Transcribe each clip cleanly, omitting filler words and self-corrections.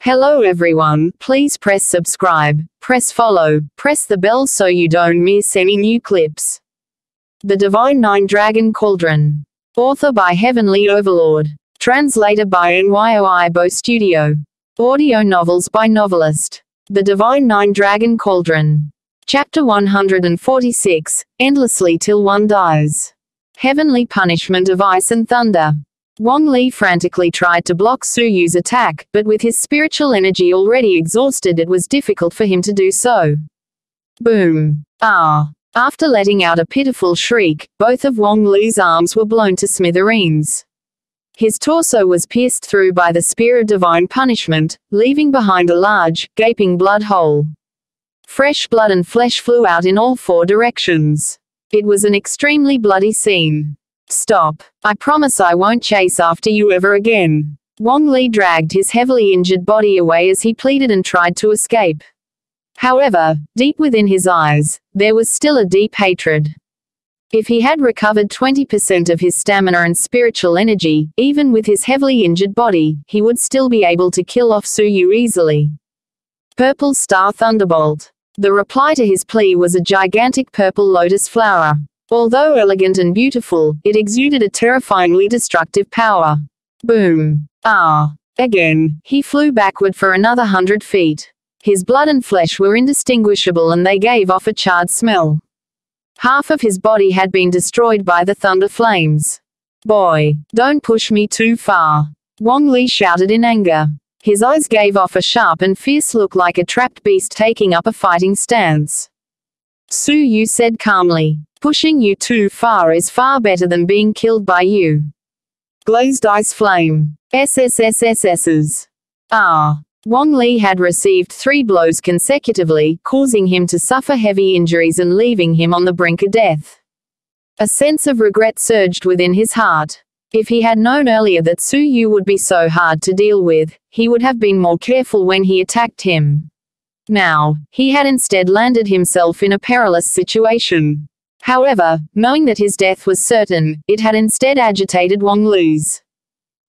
Hello everyone, please press subscribe, press follow, press the bell so you don't miss any new clips. The Divine Nine Dragon Cauldron. Author by Heavenly Overlord. Translator by NYOIBO Studio. Audio novels by Novelist. The Divine Nine Dragon Cauldron. Chapter 146, Endlessly Till One Dies. Heavenly Punishment of Ice and Thunder. Wang Li frantically tried to block Su Yu's attack, but with his spiritual energy already exhausted it was difficult for him to do so. Boom. Ah. After letting out a pitiful shriek, both of Wang Li's arms were blown to smithereens. His torso was pierced through by the spear of divine punishment, leaving behind a large, gaping blood hole. Fresh blood and flesh flew out in all four directions. It was an extremely bloody scene. Stop. I promise I won't chase after you ever again. Wang Li dragged his heavily injured body away as he pleaded and tried to escape. However, deep within his eyes, there was still a deep hatred. If he had recovered 20% of his stamina and spiritual energy, even with his heavily injured body, he would still be able to kill off Su Yu easily. Purple Star Thunderbolt. The reply to his plea was a gigantic purple lotus flower. Although elegant and beautiful, it exuded a terrifyingly destructive power. Boom. Ah. Again, he flew backward for another 100 feet. His blood and flesh were indistinguishable and they gave off a charred smell. Half of his body had been destroyed by the thunder flames. Boy, don't push me too far. Wang Li shouted in anger. His eyes gave off a sharp and fierce look like a trapped beast taking up a fighting stance. Su Yu said calmly, "Pushing you too far is far better than being killed by you." Glazed ice flame. SSSSSs. Ah. Wang Li had received 3 blows consecutively, causing him to suffer heavy injuries and leaving him on the brink of death. A sense of regret surged within his heart. If he had known earlier that Su Yu would be so hard to deal with, he would have been more careful when he attacked him. Now, he had instead landed himself in a perilous situation. However, knowing that his death was certain, it had instead agitated Wang Li's.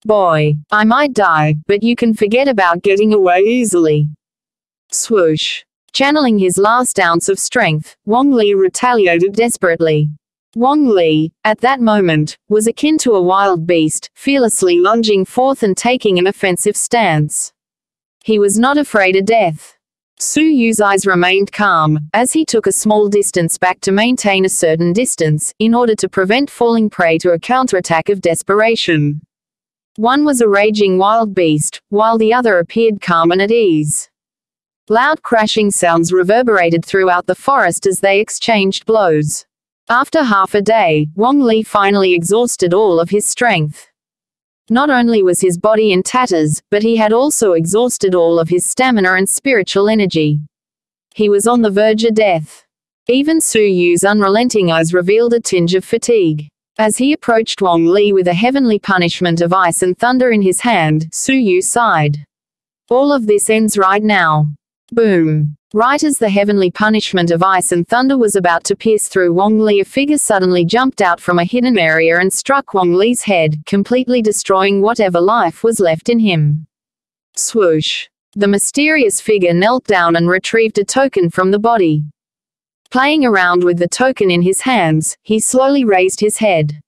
Boy, I might die, but you can forget about getting away easily. Swoosh. Channeling his last ounce of strength, Wang Li retaliated desperately. Wang Li, at that moment, was akin to a wild beast, fearlessly lunging forth and taking an offensive stance. He was not afraid of death. Su Yu's eyes remained calm, as he took a small distance back to maintain a certain distance, in order to prevent falling prey to a counterattack of desperation. One was a raging wild beast, while the other appeared calm and at ease. Loud crashing sounds reverberated throughout the forest as they exchanged blows. After half a day, Wang Li finally exhausted all of his strength. Not only was his body in tatters, but he had also exhausted all of his stamina and spiritual energy. He was on the verge of death. Even Su Yu's unrelenting eyes revealed a tinge of fatigue. As he approached Wang Li with a heavenly punishment of ice and thunder in his hand, Su Yu sighed. All of this ends right now. Boom. Right as the heavenly punishment of ice and thunder was about to pierce through Wang Li, a figure suddenly jumped out from a hidden area and struck Wang Li's head, completely destroying whatever life was left in him. Swoosh. The mysterious figure knelt down and retrieved a token from the body. Playing around with the token in his hands, he slowly raised his head.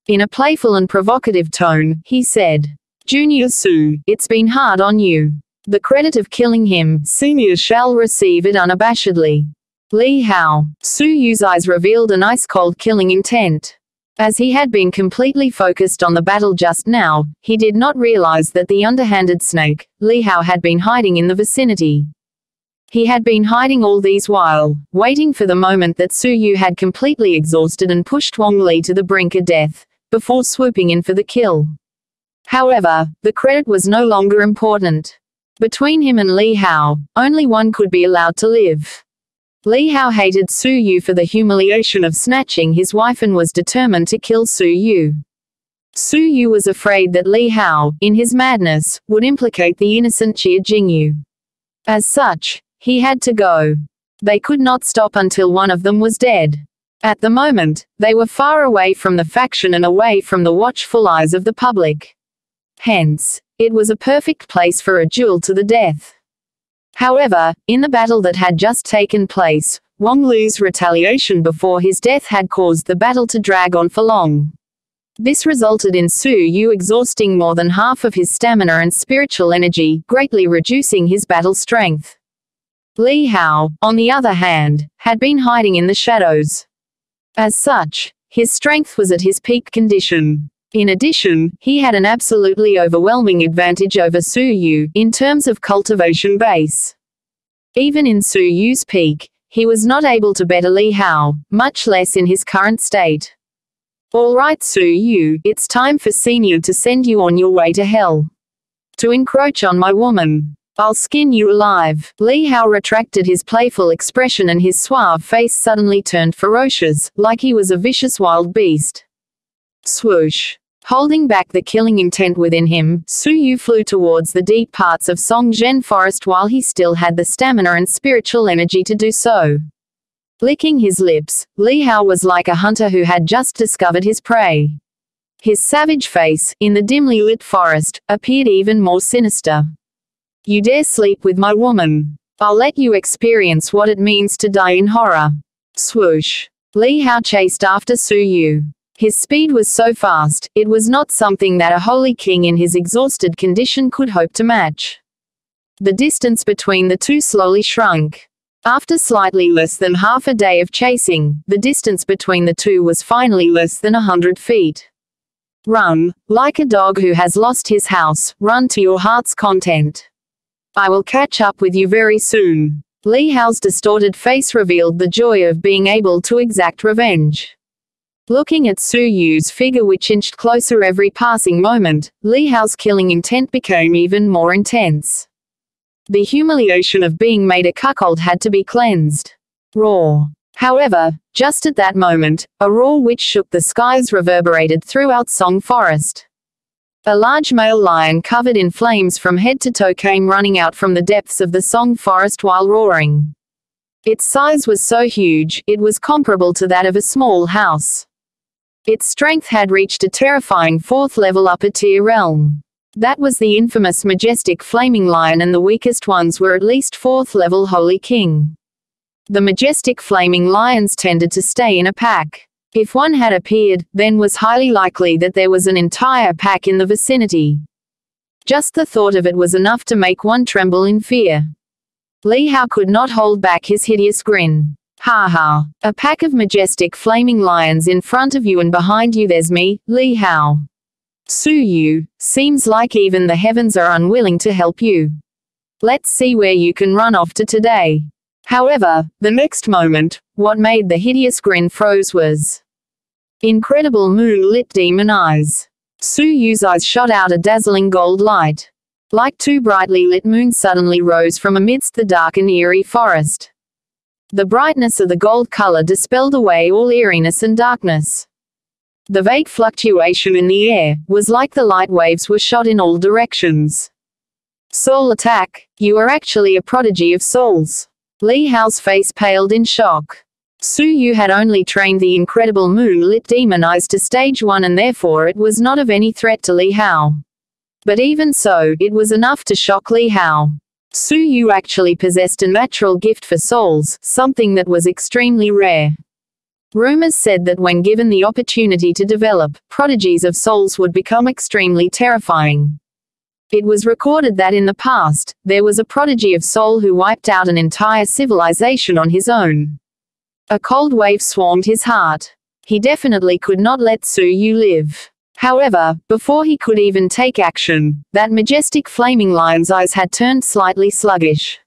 In a playful and provocative tone, he said, "Junior Su, it's been hard on you. The credit of killing him, senior shall receive it unabashedly." Li Hao. Su Yu's eyes revealed an ice-cold killing intent. As he had been completely focused on the battle just now, he did not realize that the underhanded snake, Li Hao, had been hiding in the vicinity. He had been hiding all these while, waiting for the moment that Su Yu had completely exhausted and pushed Wang Li to the brink of death, before swooping in for the kill. However, the credit was no longer important. Between him and Li Hao, only one could be allowed to live. Li Hao hated Su Yu for the humiliation of snatching his wife and was determined to kill Su Yu. Su Yu was afraid that Li Hao, in his madness, would implicate the innocent Jia Jingyu. As such, he had to go. They could not stop until one of them was dead. At the moment, they were far away from the faction and away from the watchful eyes of the public. Hence, it was a perfect place for a duel to the death. However, in the battle that had just taken place, Wang Lu's retaliation before his death had caused the battle to drag on for long. This resulted in Su Yu exhausting more than half of his stamina and spiritual energy, greatly reducing his battle strength. Li Hao, on the other hand, had been hiding in the shadows. As such, his strength was at his peak condition. In addition, he had an absolutely overwhelming advantage over Su Yu in terms of cultivation base. Even in Su Yu's peak, he was not able to better Li Hao, much less in his current state. All right, Su Yu, it's time for Senior to send you on your way to hell. To encroach on my woman. I'll skin you alive. Li Hao retracted his playful expression and his suave face suddenly turned ferocious, like he was a vicious wild beast. Swoosh. Holding back the killing intent within him, Su Yu flew towards the deep parts of Songzhen Forest while he still had the stamina and spiritual energy to do so. Licking his lips, Li Hao was like a hunter who had just discovered his prey. His savage face, in the dimly lit forest, appeared even more sinister. You dare sleep with my woman. I'll let you experience what it means to die in horror. Swoosh. Li Hao chased after Su Yu. His speed was so fast, it was not something that a holy king in his exhausted condition could hope to match. The distance between the two slowly shrunk. After slightly less than half a day of chasing, the distance between the two was finally less than 100 feet. Run, like a dog who has lost his house, run to your heart's content. I will catch up with you very soon. Li Hao's distorted face revealed the joy of being able to exact revenge. Looking at Su Yu's figure which inched closer every passing moment, Li Hao's killing intent became even more intense. The humiliation of being made a cuckold had to be cleansed. Roar. However, just at that moment, a roar which shook the skies reverberated throughout Song Forest. A large male lion covered in flames from head to toe came running out from the depths of the Song Forest while roaring. Its size was so huge, it was comparable to that of a small house. Its strength had reached a terrifying 4th level upper tier realm. That was the infamous majestic flaming lion, and the weakest ones were at least 4th level holy king. The majestic flaming lions tended to stay in a pack. If one had appeared, then was highly likely that there was an entire pack in the vicinity. Just the thought of it was enough to make one tremble in fear. Li Hao could not hold back his hideous grin. Ha ha. A pack of majestic flaming lions in front of you and behind you, there's me, Li Hao. Su Yu, seems like even the heavens are unwilling to help you. Let's see where you can run off to today. However, the next moment, what made the hideous grin froze was incredible moon-lit demon eyes. Su Yu's eyes shot out a dazzling gold light. Like two brightly lit moons suddenly rose from amidst the dark and eerie forest. The brightness of the gold color dispelled away all eeriness and darkness. The vague fluctuation in the air was like the light waves were shot in all directions. Soul attack, you are actually a prodigy of souls. Li Hao's face paled in shock. Su Yu had only trained the incredible moon-lit demon eyes to stage 1 and therefore it was not of any threat to Li Hao. But even so, it was enough to shock Li Hao. Su Yu actually possessed a natural gift for souls, something that was extremely rare. Rumors said that when given the opportunity to develop, prodigies of souls would become extremely terrifying. It was recorded that in the past, there was a prodigy of soul who wiped out an entire civilization on his own. A cold wave swarmed his heart. He definitely could not let Su Yu live. However, before he could even take action, that majestic flaming lion's eyes had turned slightly sluggish.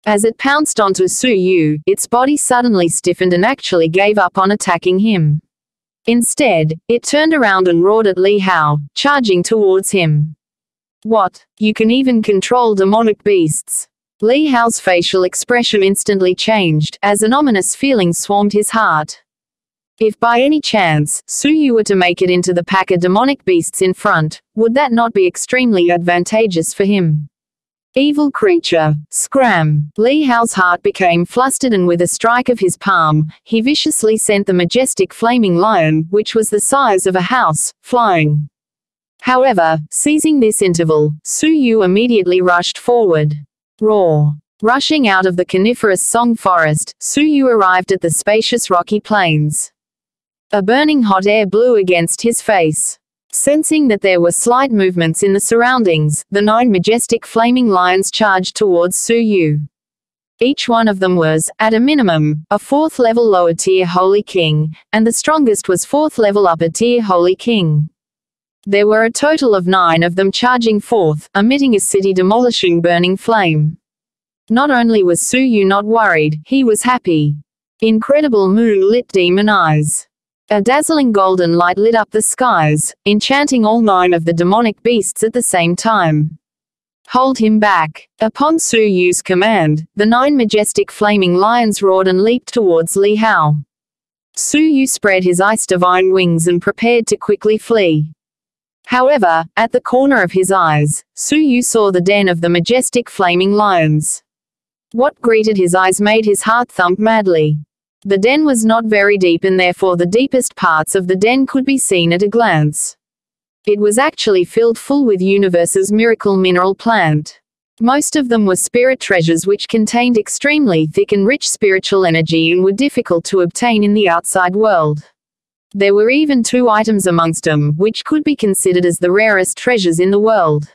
As it pounced onto Su Yu, its body suddenly stiffened and actually gave up on attacking him. Instead, it turned around and roared at Li Hao, charging towards him. What? You can even control demonic beasts? Li Hao's facial expression instantly changed, as an ominous feeling swarmed his heart. If by any chance, Su Yu were to make it into the pack of demonic beasts in front, would that not be extremely advantageous for him? Evil creature, scram! Li Hao's heart became flustered and with a strike of his palm, he viciously sent the majestic flaming lion, which was the size of a house, flying. However, seizing this interval, Su Yu immediately rushed forward. Roar! Rushing out of the coniferous Song forest, Su Yu arrived at the spacious rocky plains. A burning hot air blew against his face. Sensing that there were slight movements in the surroundings, the 9 majestic flaming lions charged towards Su Yu. Each one of them was, at a minimum, a 4th level lower tier Holy King, and the strongest was 4th level upper tier Holy King. There were a total of 9 of them charging forth, emitting a city-demolishing burning flame. Not only was Su Yu not worried, he was happy. Incredible moon-lit demon eyes. A dazzling golden light lit up the skies, enchanting all 9 of the demonic beasts at the same time. Hold him back. Upon Su Yu's command, the 9 majestic flaming lions roared and leaped towards Li Hao. Su Yu spread his ice-divine wings and prepared to quickly flee. However, at the corner of his eyes, Su Yu saw the den of the majestic flaming lions. What greeted his eyes made his heart thump madly. The den was not very deep and therefore the deepest parts of the den could be seen at a glance. It was actually filled full with universe's miracle mineral plant. Most of them were spirit treasures which contained extremely thick and rich spiritual energy and were difficult to obtain in the outside world. There were even 2 items amongst them, which could be considered as the rarest treasures in the world.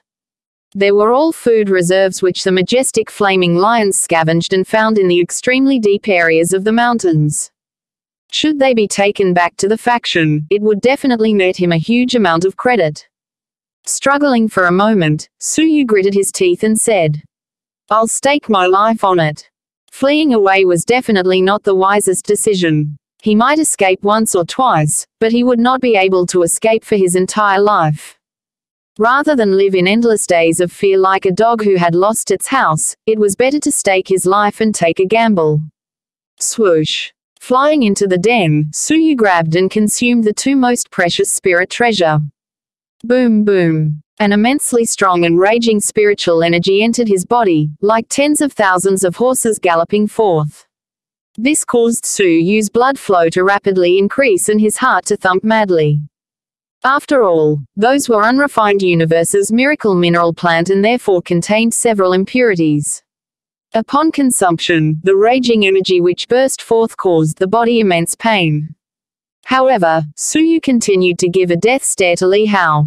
There were all food reserves which the majestic flaming lions scavenged and found in the extremely deep areas of the mountains. Should they be taken back to the faction, it would definitely net him a huge amount of credit. Struggling for a moment, Su Yu gritted his teeth and said, "I'll stake my life on it." Fleeing away was definitely not the wisest decision. He might escape once or twice, but he would not be able to escape for his entire life. Rather than live in endless days of fear like a dog who had lost its house, it was better to stake his life and take a gamble. Swoosh! Flying into the den, Su Yu grabbed and consumed the 2 most precious spirit treasure. Boom boom! An immensely strong and raging spiritual energy entered his body, like tens of thousands of horses galloping forth. This caused Su Yu's blood flow to rapidly increase and his heart to thump madly. After all, those were unrefined universe's miracle mineral plant and therefore contained several impurities. Upon consumption, the raging energy which burst forth caused the body immense pain. However, Su Yu continued to give a death stare to Li Hao.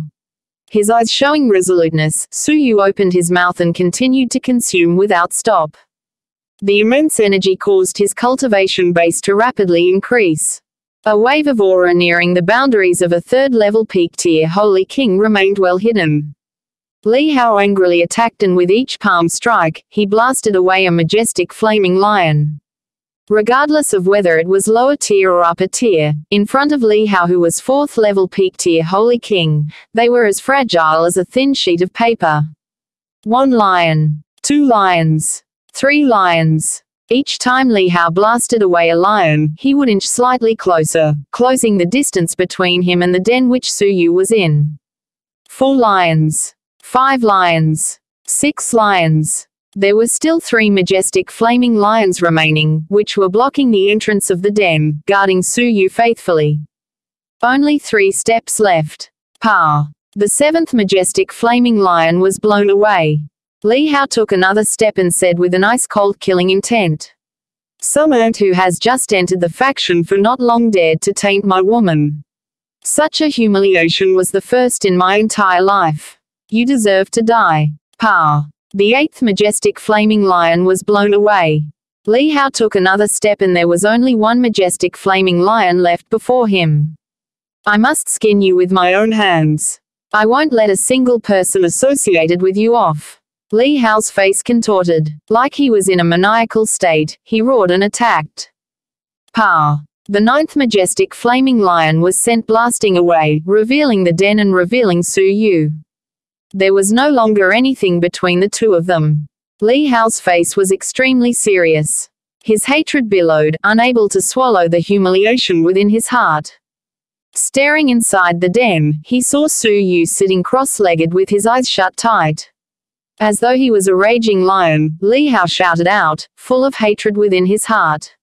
His eyes showing resoluteness, Su Yu opened his mouth and continued to consume without stop. The immense energy caused his cultivation base to rapidly increase. A wave of aura nearing the boundaries of a 3rd-level peak-tier Holy King remained well hidden. Li Hao angrily attacked and with each palm strike, he blasted away a majestic flaming lion. Regardless of whether it was lower tier or upper tier, in front of Li Hao who was 4th-level peak-tier Holy King, they were as fragile as a thin sheet of paper. 1 lion. 2 lions. 3 lions. Each time Li Hao blasted away a lion, he would inch slightly closer, closing the distance between him and the den which Su Yu was in. 4 lions. 5 lions. 6 lions. There were still 3 majestic flaming lions remaining, which were blocking the entrance of the den, guarding Su Yu faithfully. Only 3 steps left. Pa! The 7th majestic flaming lion was blown away. Li Hao took another step and said with an ice-cold killing intent. "Some ant who has just entered the faction for not long dared to taint my woman. Such a humiliation was the first in my entire life. You deserve to die. Pa!" The 8th majestic flaming lion was blown away. Li Hao took another step and there was only 1 majestic flaming lion left before him. "I must skin you with my own hands. I won't let a single person associated with you off." Li Hao's face contorted. Like he was in a maniacal state, he roared and attacked. Pa! The 9th majestic flaming lion was sent blasting away, revealing the den and revealing Su Yu. There was no longer anything between the 2 of them. Li Hao's face was extremely serious. His hatred billowed, unable to swallow the humiliation within his heart. Staring inside the den, he saw Su Yu sitting cross-legged with his eyes shut tight. As though he was a raging lion, Li Hao shouted out, full of hatred within his heart.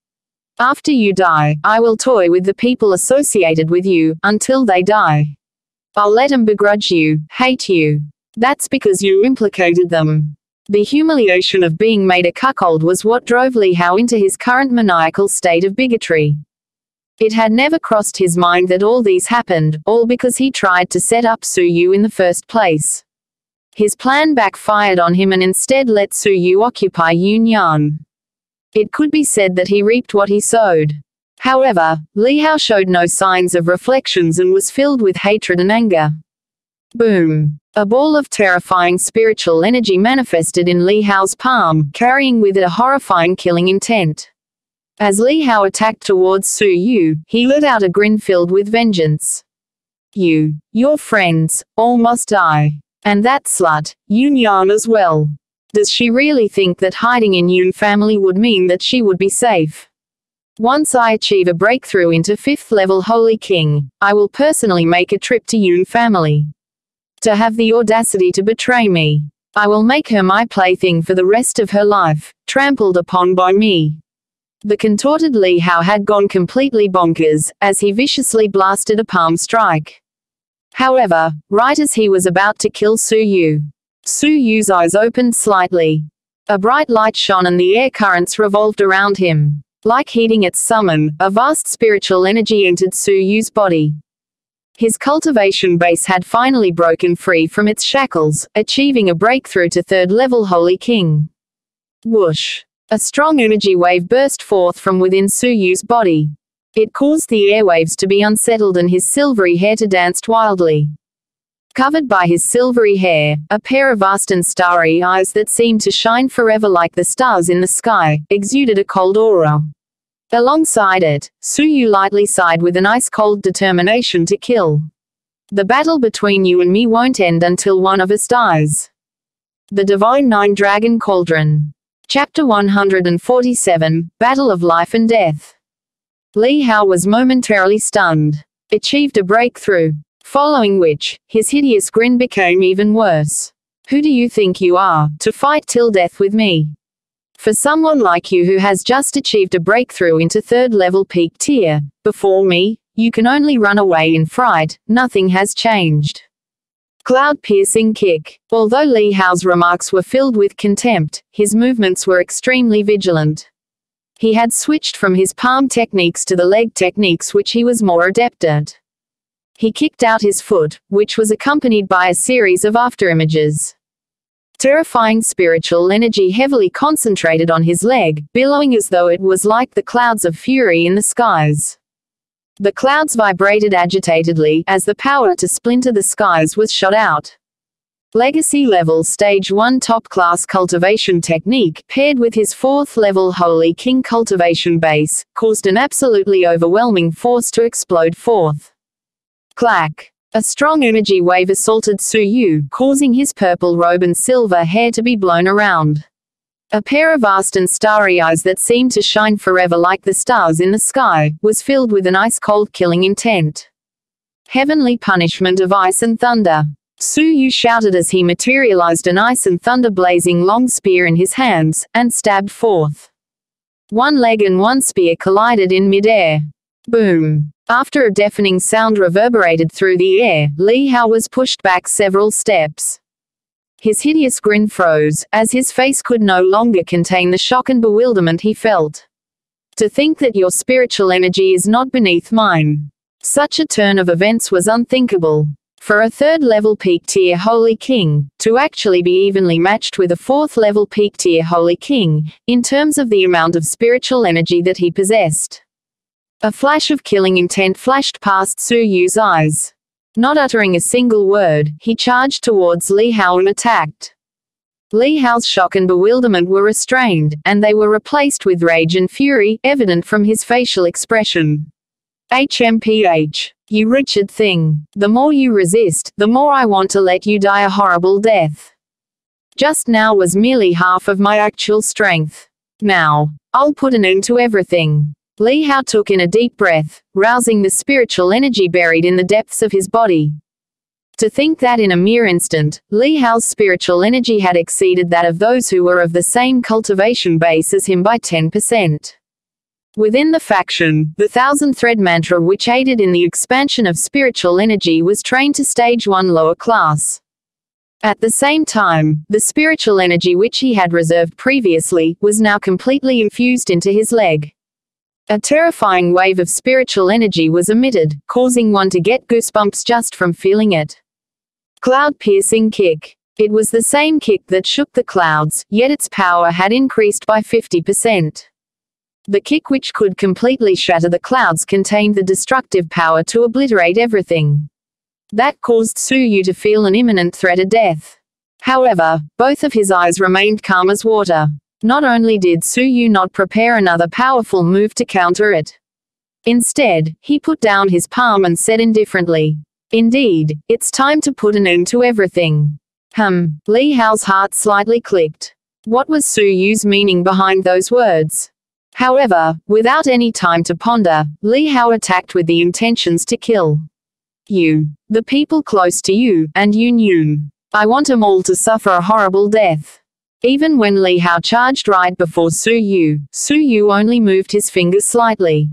"After you die, I will toy with the people associated with you, until they die." I'll let 'em begrudge you, hate you. That's because you implicated them. The humiliation of being made a cuckold was what drove Li Hao into his current maniacal state of bigotry. It had never crossed his mind that all these happened, all because he tried to set up Su Yu in the first place. His plan backfired on him and instead let Su Yu occupy Yunyan. It could be said that he reaped what he sowed. However, Li Hao showed no signs of reflections and was filled with hatred and anger. Boom! A ball of terrifying spiritual energy manifested in Li Hao's palm, carrying with it a horrifying killing intent. As Li Hao attacked towards Su Yu, he let out a grin filled with vengeance. Your friends, all must die. And that slut, Yunyan as well. Does she really think that hiding in Yun family would mean that she would be safe? Once I achieve a breakthrough into 5th level Holy King, I will personally make a trip to Yun family. To have the audacity to betray me. I will make her my plaything for the rest of her life, trampled upon by me. The contorted Li Hao had gone completely bonkers, as he viciously blasted a palm strike. However, right as he was about to kill Su Yu's eyes opened slightly. A bright light shone and the air currents revolved around him. Like heeding its summon, a vast spiritual energy entered Su Yu's body. His cultivation base had finally broken free from its shackles, achieving a breakthrough to 3rd level Holy King. Whoosh! A strong energy wave burst forth from within Su Yu's body. It caused the airwaves to be unsettled and his silvery hair to dance wildly. Covered by his silvery hair, a pair of vast and starry eyes that seemed to shine forever like the stars in the sky, exuded a cold aura. Alongside it, Su Yu lightly sighed with an ice-cold determination to kill. The battle between you and me won't end until one of us dies. The Divine Nine Dragon Cauldron. Chapter 147, Battle of Life and Death. Li Hao was momentarily stunned. Achieved a breakthrough. Following which, his hideous grin became even worse. Who do you think you are, to fight till death with me? For someone like you who has just achieved a breakthrough into 3rd level peak tier, before me, you can only run away in fright, nothing has changed. Cloud-piercing kick. Although Li Hao's remarks were filled with contempt, his movements were extremely vigilant. He had switched from his palm techniques to the leg techniques which he was more adept at. He kicked out his foot, which was accompanied by a series of afterimages. Terrifying spiritual energy heavily concentrated on his leg, billowing as though it was like the clouds of fury in the skies. The clouds vibrated agitatedly as the power to splinter the skies was shot out. Legacy level Stage 1 top-class cultivation technique, paired with his 4th level Holy King cultivation base, caused an absolutely overwhelming force to explode forth. Clack! A strong energy wave assaulted Su Yu, causing his purple robe and silver hair to be blown around. A pair of vast and starry eyes that seemed to shine forever like the stars in the sky, was filled with an ice-cold killing intent. Heavenly punishment of ice and thunder. Su Yu shouted as he materialized an ice and thunder blazing long spear in his hands, and stabbed forth. One leg and one spear collided in midair. Boom! After a deafening sound reverberated through the air, Li Hao was pushed back several steps. His hideous grin froze, as his face could no longer contain the shock and bewilderment he felt. To think that your spiritual energy is not beneath mine. Such a turn of events was unthinkable. For a 3rd level peak tier Holy King, to actually be evenly matched with a 4th level peak tier Holy King, in terms of the amount of spiritual energy that he possessed. A flash of killing intent flashed past Su Yu's eyes. Not uttering a single word, he charged towards Li Hao and attacked. Li Hao's shock and bewilderment were restrained, and they were replaced with rage and fury, evident from his facial expression. HMPH. You wretched thing. The more you resist, the more I want to let you die a horrible death. Just now was merely half of my actual strength. Now, I'll put an end to everything. Li Hao took in a deep breath, rousing the spiritual energy buried in the depths of his body. To think that in a mere instant, Li Hao's spiritual energy had exceeded that of those who were of the same cultivation base as him by 10%. Within the faction, the thousand-thread mantra which aided in the expansion of spiritual energy was trained to stage 1 lower class. At the same time, the spiritual energy which he had reserved previously was now completely infused into his leg. A terrifying wave of spiritual energy was emitted, causing one to get goosebumps just from feeling it. Cloud-piercing kick. It was the same kick that shook the clouds, yet its power had increased by 50%. The kick which could completely shatter the clouds contained the destructive power to obliterate everything. That caused Su Yu to feel an imminent threat of death. However, both of his eyes remained calm as water. Not only did Su Yu not prepare another powerful move to counter it. Instead, he put down his palm and said indifferently, "Indeed, it's time to put an end to everything." Li Hao's heart slightly clicked. What was Su Yu's meaning behind those words? However, without any time to ponder, Li Hao attacked with the intentions to kill you, the people close to you, and Yun Yun. I want them all to suffer a horrible death. Even when Li Hao charged right before Su Yu only moved his fingers slightly.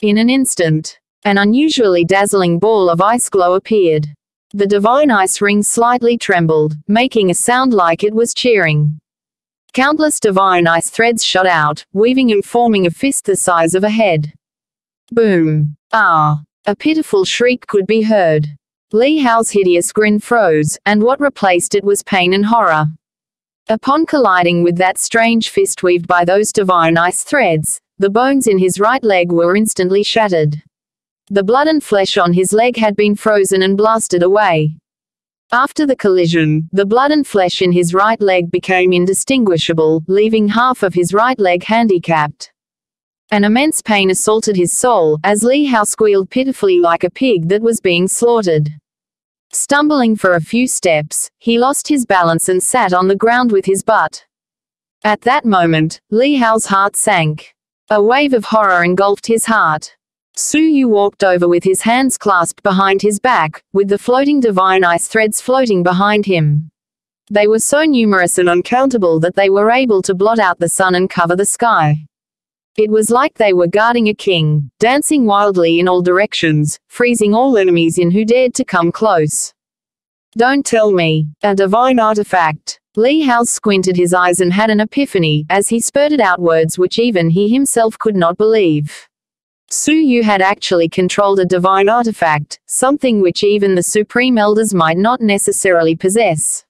In an instant, an unusually dazzling ball of ice glow appeared. The divine ice ring slightly trembled, making a sound like it was cheering. Countless divine ice threads shot out, weaving and forming a fist the size of a head. Boom! Ah! A pitiful shriek could be heard. Li Hao's hideous grin froze, and what replaced it was pain and horror. Upon colliding with that strange fist weaved by those divine ice threads, the bones in his right leg were instantly shattered. The blood and flesh on his leg had been frozen and blasted away. After the collision, the blood and flesh in his right leg became indistinguishable, leaving half of his right leg handicapped. An immense pain assaulted his soul, as Li Hao squealed pitifully like a pig that was being slaughtered. Stumbling for a few steps, he lost his balance and sat on the ground with his butt. At that moment, Li Hao's heart sank. A wave of horror engulfed his heart. Su Yu walked over with his hands clasped behind his back, with the floating divine ice threads floating behind him. They were so numerous and uncountable that they were able to blot out the sun and cover the sky. It was like they were guarding a king, dancing wildly in all directions, freezing all enemies in who dared to come close. Don't tell me, a divine artifact. Li Hao squinted his eyes and had an epiphany, as he spurted out words which even he himself could not believe. Su Yu had actually controlled a divine artifact, something which even the Supreme Elders might not necessarily possess.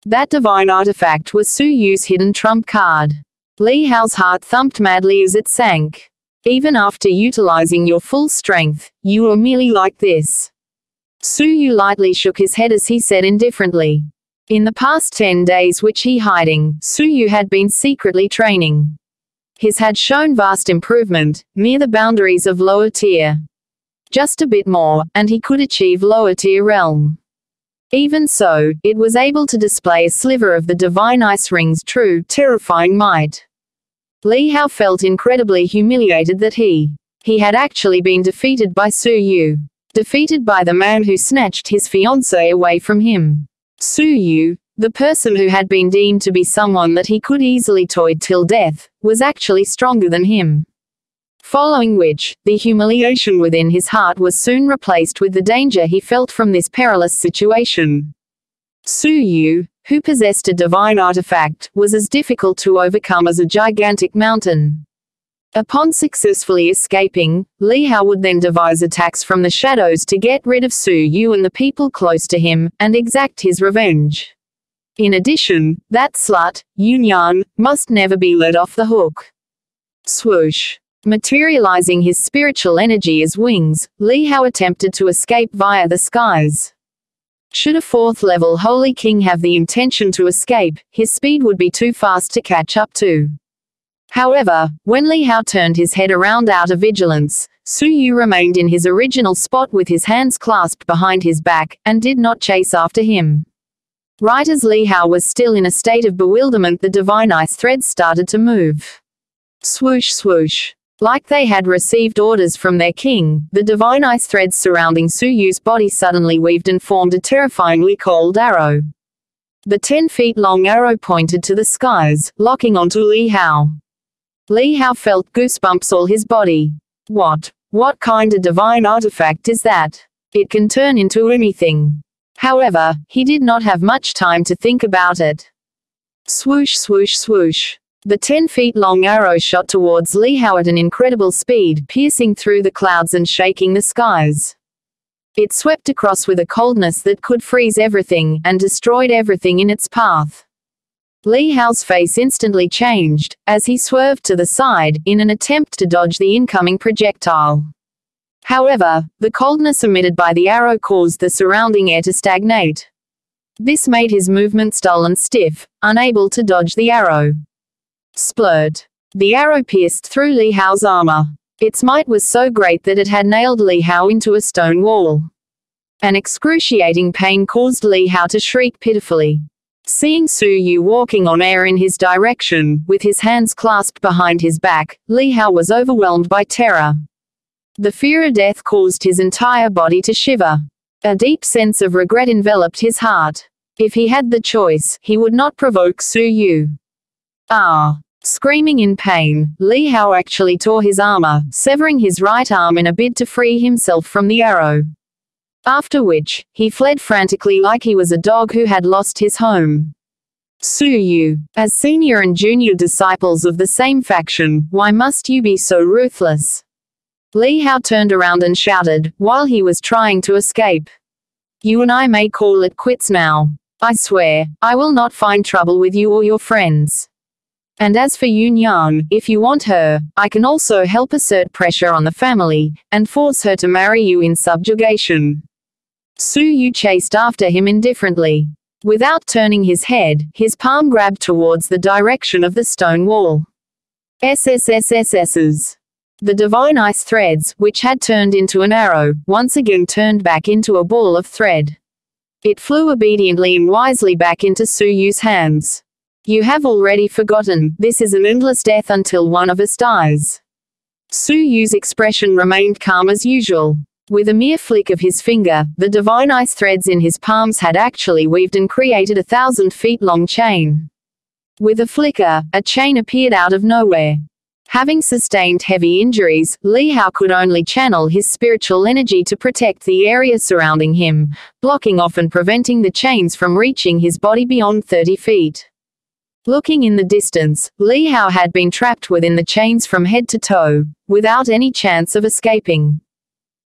That divine artifact was Su Yu's hidden trump card. Li Hao's heart thumped madly as it sank. Even after utilizing your full strength, you were merely like this. Su Yu lightly shook his head as he said indifferently. In the past 10 days which he hiding, Su Yu had been secretly training. His had shown vast improvement, near the boundaries of lower tier. Just a bit more, and he could achieve lower tier realm. Even so, it was able to display a sliver of the divine ice ring's true, terrifying might. Li Hao felt incredibly humiliated that he had actually been defeated by Su Yu. Defeated by the man who snatched his fiancée away from him. Su Yu, the person who had been deemed to be someone that he could easily toy till death, was actually stronger than him. Following which, the humiliation within his heart was soon replaced with the danger he felt from this perilous situation. Su Yu, who possessed a divine artifact, was as difficult to overcome as a gigantic mountain. Upon successfully escaping, Li Hao would then devise attacks from the shadows to get rid of Su Yu and the people close to him, and exact his revenge. In addition, that slut, Yun Yan, must never be let off the hook. Swoosh. Materializing his spiritual energy as wings, Li Hao attempted to escape via the skies. Should a 4th-level Holy King have the intention to escape, his speed would be too fast to catch up to. However, when Li Hao turned his head around out of vigilance, Su Yu remained in his original spot with his hands clasped behind his back, and did not chase after him. Right as Li Hao was still in a state of bewilderment, the divine ice threads started to move. Swoosh swoosh. Like they had received orders from their king, the divine ice threads surrounding Su Yu's body suddenly weaved and formed a terrifyingly cold arrow. The 10 feet long arrow pointed to the skies, locking onto Li Hao. Li Hao felt goosebumps all his body. What kind of divine artifact is that? It can turn into anything. However, he did not have much time to think about it. Swoosh, swoosh, swoosh. The 10-feet-long arrow shot towards Li Hao at an incredible speed, piercing through the clouds and shaking the skies. It swept across with a coldness that could freeze everything, and destroyed everything in its path. Li Hao's face instantly changed, as he swerved to the side, in an attempt to dodge the incoming projectile. However, the coldness emitted by the arrow caused the surrounding air to stagnate. This made his movements dull and stiff, unable to dodge the arrow. Splurt. The arrow pierced through Li Hao's armor. Its might was so great that it had nailed Li Hao into a stone wall. An excruciating pain caused Li Hao to shriek pitifully. Seeing Su Yu walking on air in his direction, with his hands clasped behind his back, Li Hao was overwhelmed by terror. The fear of death caused his entire body to shiver. A deep sense of regret enveloped his heart. If he had the choice, he would not provoke Su Yu. Ah! Screaming in pain, Li Hao actually tore his armor, severing his right arm in a bid to free himself from the arrow. After which, he fled frantically like he was a dog who had lost his home. Su Yu, as senior and junior disciples of the same faction, why must you be so ruthless? Li Hao turned around and shouted, while he was trying to escape. You and I may call it quits now. I swear, I will not find trouble with you or your friends. And as for Yunyan, if you want her, I can also help assert pressure on the family, and force her to marry you in subjugation. Su Yu chased after him indifferently. Without turning his head, his palm grabbed towards the direction of the stone wall. SSSSSs. The divine ice threads, which had turned into an arrow, once again turned back into a ball of thread. It flew obediently and wisely back into Su Yu's hands. You have already forgotten, this is an endless death until one of us dies. Su Yu's expression remained calm as usual. With a mere flick of his finger, the divine ice threads in his palms had actually weaved and created a 1,000-feet-long chain. With a flicker, a chain appeared out of nowhere. Having sustained heavy injuries, Li Hao could only channel his spiritual energy to protect the area surrounding him, blocking off and preventing the chains from reaching his body beyond 30 feet. Looking in the distance, Li Hao had been trapped within the chains from head to toe, without any chance of escaping.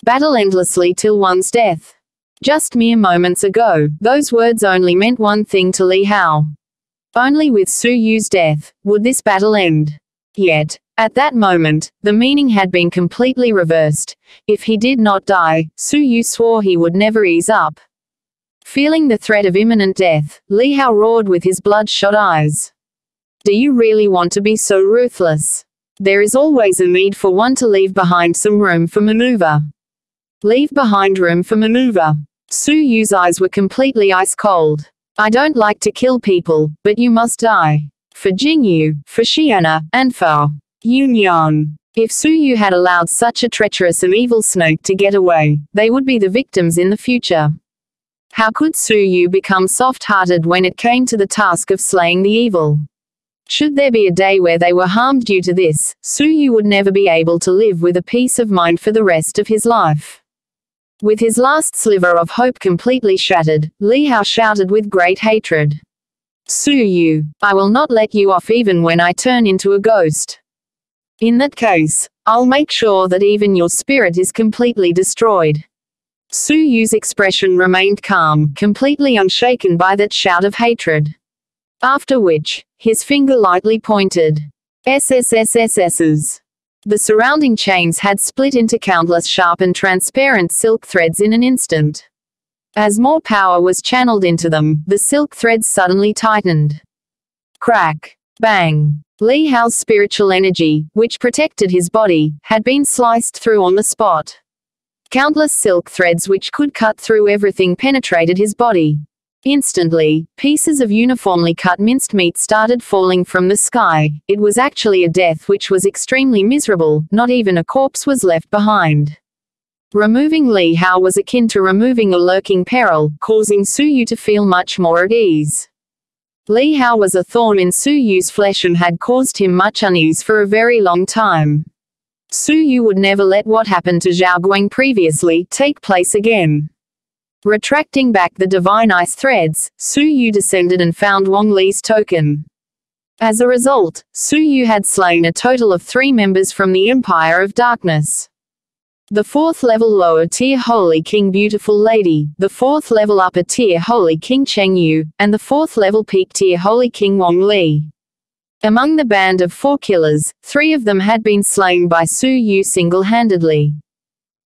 Battle endlessly till one's death. Just mere moments ago, those words only meant one thing to Li Hao. Only with Su Yu's death would this battle end. Yet, at that moment, the meaning had been completely reversed. If he did not die, Su Yu swore he would never ease up. Feeling the threat of imminent death, Li Hao roared with his bloodshot eyes. Do you really want to be so ruthless? There is always a need for one to leave behind some room for maneuver. Leave behind room for maneuver. Su Yu's eyes were completely ice-cold. I don't like to kill people, but you must die. For Jingyu, for Xiana, and for Yunyan. If Su Yu had allowed such a treacherous and evil snake to get away, they would be the victims in the future. How could Su Yu become soft-hearted when it came to the task of slaying the evil? Should there be a day where they were harmed due to this, Su Yu would never be able to live with a peace of mind for the rest of his life. With his last sliver of hope completely shattered, Li Hao shouted with great hatred. Su Yu, I will not let you off even when I turn into a ghost. In that case, I'll make sure that even your spirit is completely destroyed. Su Yu's expression remained calm, completely unshaken by that shout of hatred. After which, his finger lightly pointed. SSSSSs. The surrounding chains had split into countless sharp and transparent silk threads in an instant. As more power was channeled into them, the silk threads suddenly tightened. Crack. Bang. Li Hao's spiritual energy, which protected his body, had been sliced through on the spot. Countless silk threads which could cut through everything penetrated his body. Instantly, pieces of uniformly cut minced meat started falling from the sky. It was actually a death which was extremely miserable, not even a corpse was left behind. Removing Li Hao was akin to removing a lurking peril, causing Su Yu to feel much more at ease. Li Hao was a thorn in Su Yu's flesh and had caused him much unease for a very long time. Su Yu would never let what happened to Zhao Guang previously take place again. Retracting back the divine ice threads, Su Yu descended and found Wang Li's token. As a result, Su Yu had slain a total of 3 members from the Empire of Darkness. The 4th level lower tier Holy King Beautiful Lady, the 4th level upper tier Holy King Cheng Yu, and the 4th level peak tier Holy King Wang Li. Among the band of 4 killers, 3 of them had been slain by Su Yu single-handedly.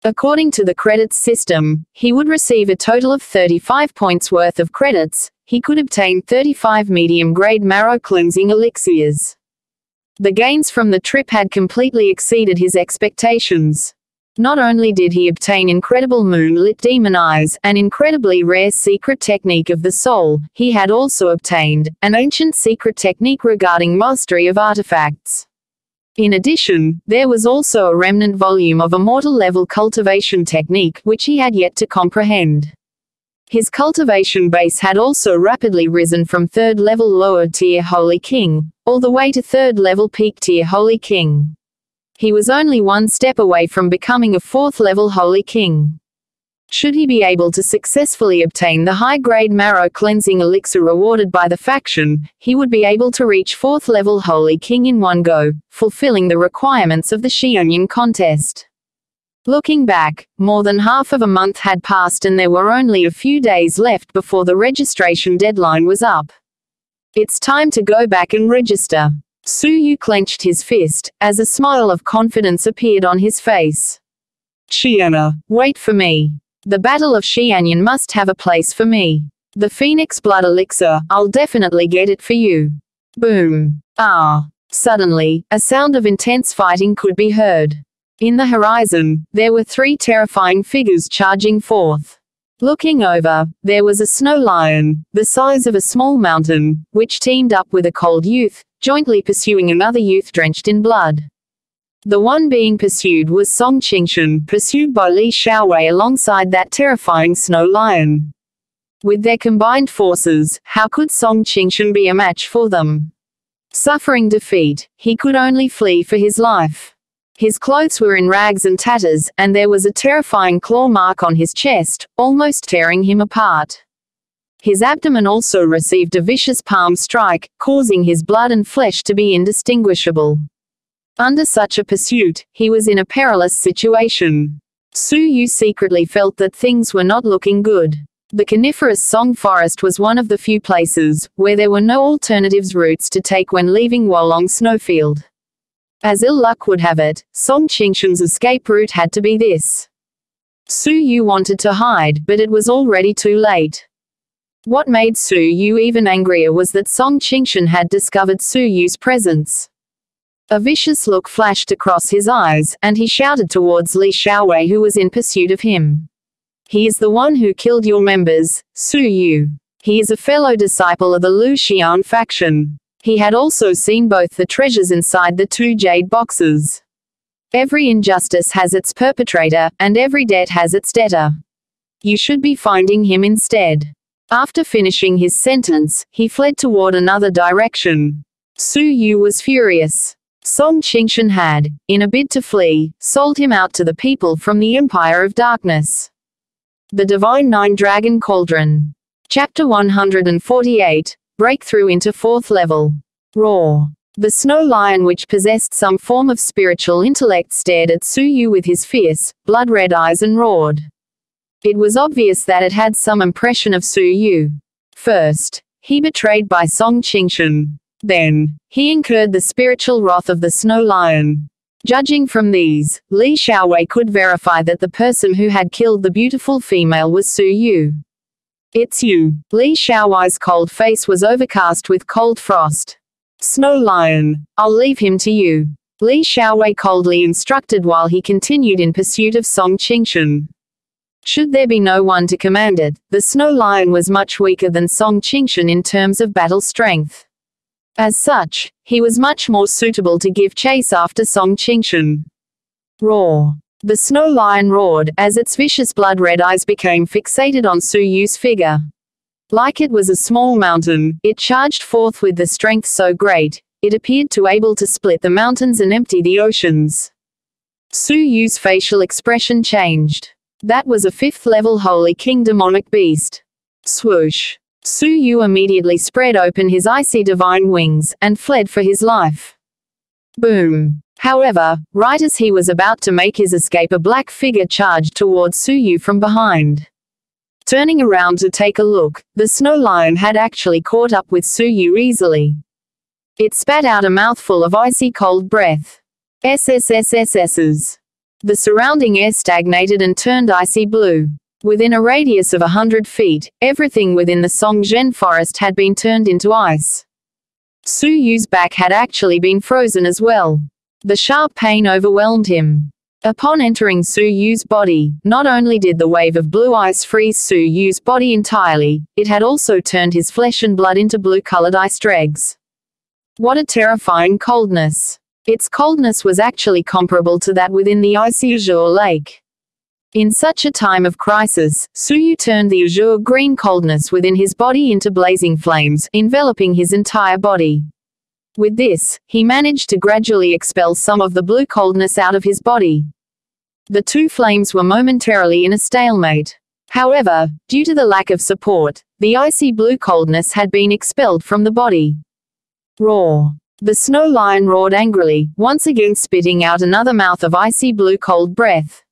According to the credits system, he would receive a total of 35 points worth of credits. He could obtain 35 medium-grade marrow cleansing elixirs. The gains from the trip had completely exceeded his expectations. Not only did he obtain incredible moonlit demon eyes, an incredibly rare secret technique of the soul, he had also obtained an ancient secret technique regarding mastery of artifacts. In addition, there was also a remnant volume of immortal level cultivation technique which he had yet to comprehend. His cultivation base had also rapidly risen from 3rd level lower tier Holy King, all the way to 3rd level peak tier Holy King. He was only 1 step away from becoming a 4th level Holy King. Should he be able to successfully obtain the high-grade marrow cleansing elixir rewarded by the faction, he would be able to reach 4th level Holy King in one go, fulfilling the requirements of the Xuanhuan contest. Looking back, more than half of a month had passed and there were only a few days left before the registration deadline was up. It's time to go back and register. Su Yu clenched his fist, as a smile of confidence appeared on his face. Xiana, wait for me. The Battle of Xuanhuan must have a place for me. The Phoenix Blood Elixir, I'll definitely get it for you. Boom. Ah. Suddenly, a sound of intense fighting could be heard. In the horizon, there were 3 terrifying figures charging forth. Looking over, there was a snow lion, the size of a small mountain, which teamed up with a cold youth, jointly pursuing another youth drenched in blood. The one being pursued was Song Qingshan, pursued by Li Xiaowei alongside that terrifying snow lion. With their combined forces, how could Song Qingshan be a match for them? Suffering defeat, he could only flee for his life. His clothes were in rags and tatters, and there was a terrifying claw mark on his chest, almost tearing him apart. His abdomen also received a vicious palm strike, causing his blood and flesh to be indistinguishable. Under such a pursuit, he was in a perilous situation. Su Yu secretly felt that things were not looking good. The coniferous Song Forest was one of the few places where there were no alternatives routes to take when leaving Wolong Snowfield. As ill luck would have it, Song Qingshan's escape route had to be this. Su Yu wanted to hide, but it was already too late. What made Su Yu even angrier was that Song Qingshan had discovered Su Yu's presence. A vicious look flashed across his eyes, and he shouted towards Li Xiaowei who was in pursuit of him. He is the one who killed your members, Su Yu. He is a fellow disciple of the Lu Xian faction. He had also seen both the treasures inside the 2 jade boxes. Every injustice has its perpetrator, and every debt has its debtor. You should be finding him instead. After finishing his sentence, he fled toward another direction. Su Yu was furious. Song Qingshan had, in a bid to flee, sold him out to the people from the Empire of Darkness. The Divine 9 Dragon Cauldron. Chapter 148, Breakthrough into 4th Level. Roar. The snow lion, which possessed some form of spiritual intellect, stared at Su Yu with his fierce, blood-red eyes and roared. It was obvious that it had some impression of Su Yu. First, he betrayed by Song Qingshan. Then, he incurred the spiritual wrath of the snow lion. Judging from these, Li Xiaowei could verify that the person who had killed the beautiful female was Su Yu. It's you. Li Xiaowei's cold face was overcast with cold frost. Snow lion, I'll leave him to you. Li Xiaowei coldly instructed while he continued in pursuit of Song Qingshan. Should there be no one to command it, the snow lion was much weaker than Song Qingshan in terms of battle strength. As such, he was much more suitable to give chase after Song Qingshan. Roar. The snow lion roared, as its vicious blood-red eyes became fixated on Su Yu's figure. Like it was a small mountain, it charged forth with the strength so great, it appeared to able to split the mountains and empty the oceans. Su Yu's facial expression changed. That was a 5th level Holy King demonic beast. Swoosh. Su Yu immediately spread open his icy divine wings, and fled for his life. Boom. However, right as he was about to make his escape, a black figure charged towards Su Yu from behind. Turning around to take a look, the snow lion had actually caught up with Su Yu easily. It spat out a mouthful of icy cold breath. SSSSSs. The surrounding air stagnated and turned icy blue. Within a radius of 100 feet, everything within the Songzhen forest had been turned into ice. Su Yu's back had actually been frozen as well. The sharp pain overwhelmed him. Upon entering Su Yu's body, not only did the wave of blue ice freeze Su Yu's body entirely, it had also turned his flesh and blood into blue-colored ice dregs. What a terrifying coldness! Its coldness was actually comparable to that within the icy azure lake. In such a time of crisis, Su Yu turned the azure green coldness within his body into blazing flames, enveloping his entire body. With this, he managed to gradually expel some of the blue coldness out of his body. The two flames were momentarily in a stalemate. However, due to the lack of support, the icy blue coldness had been expelled from the body. Roar! The snow lion roared angrily, once again spitting out another mouth of icy blue cold breath.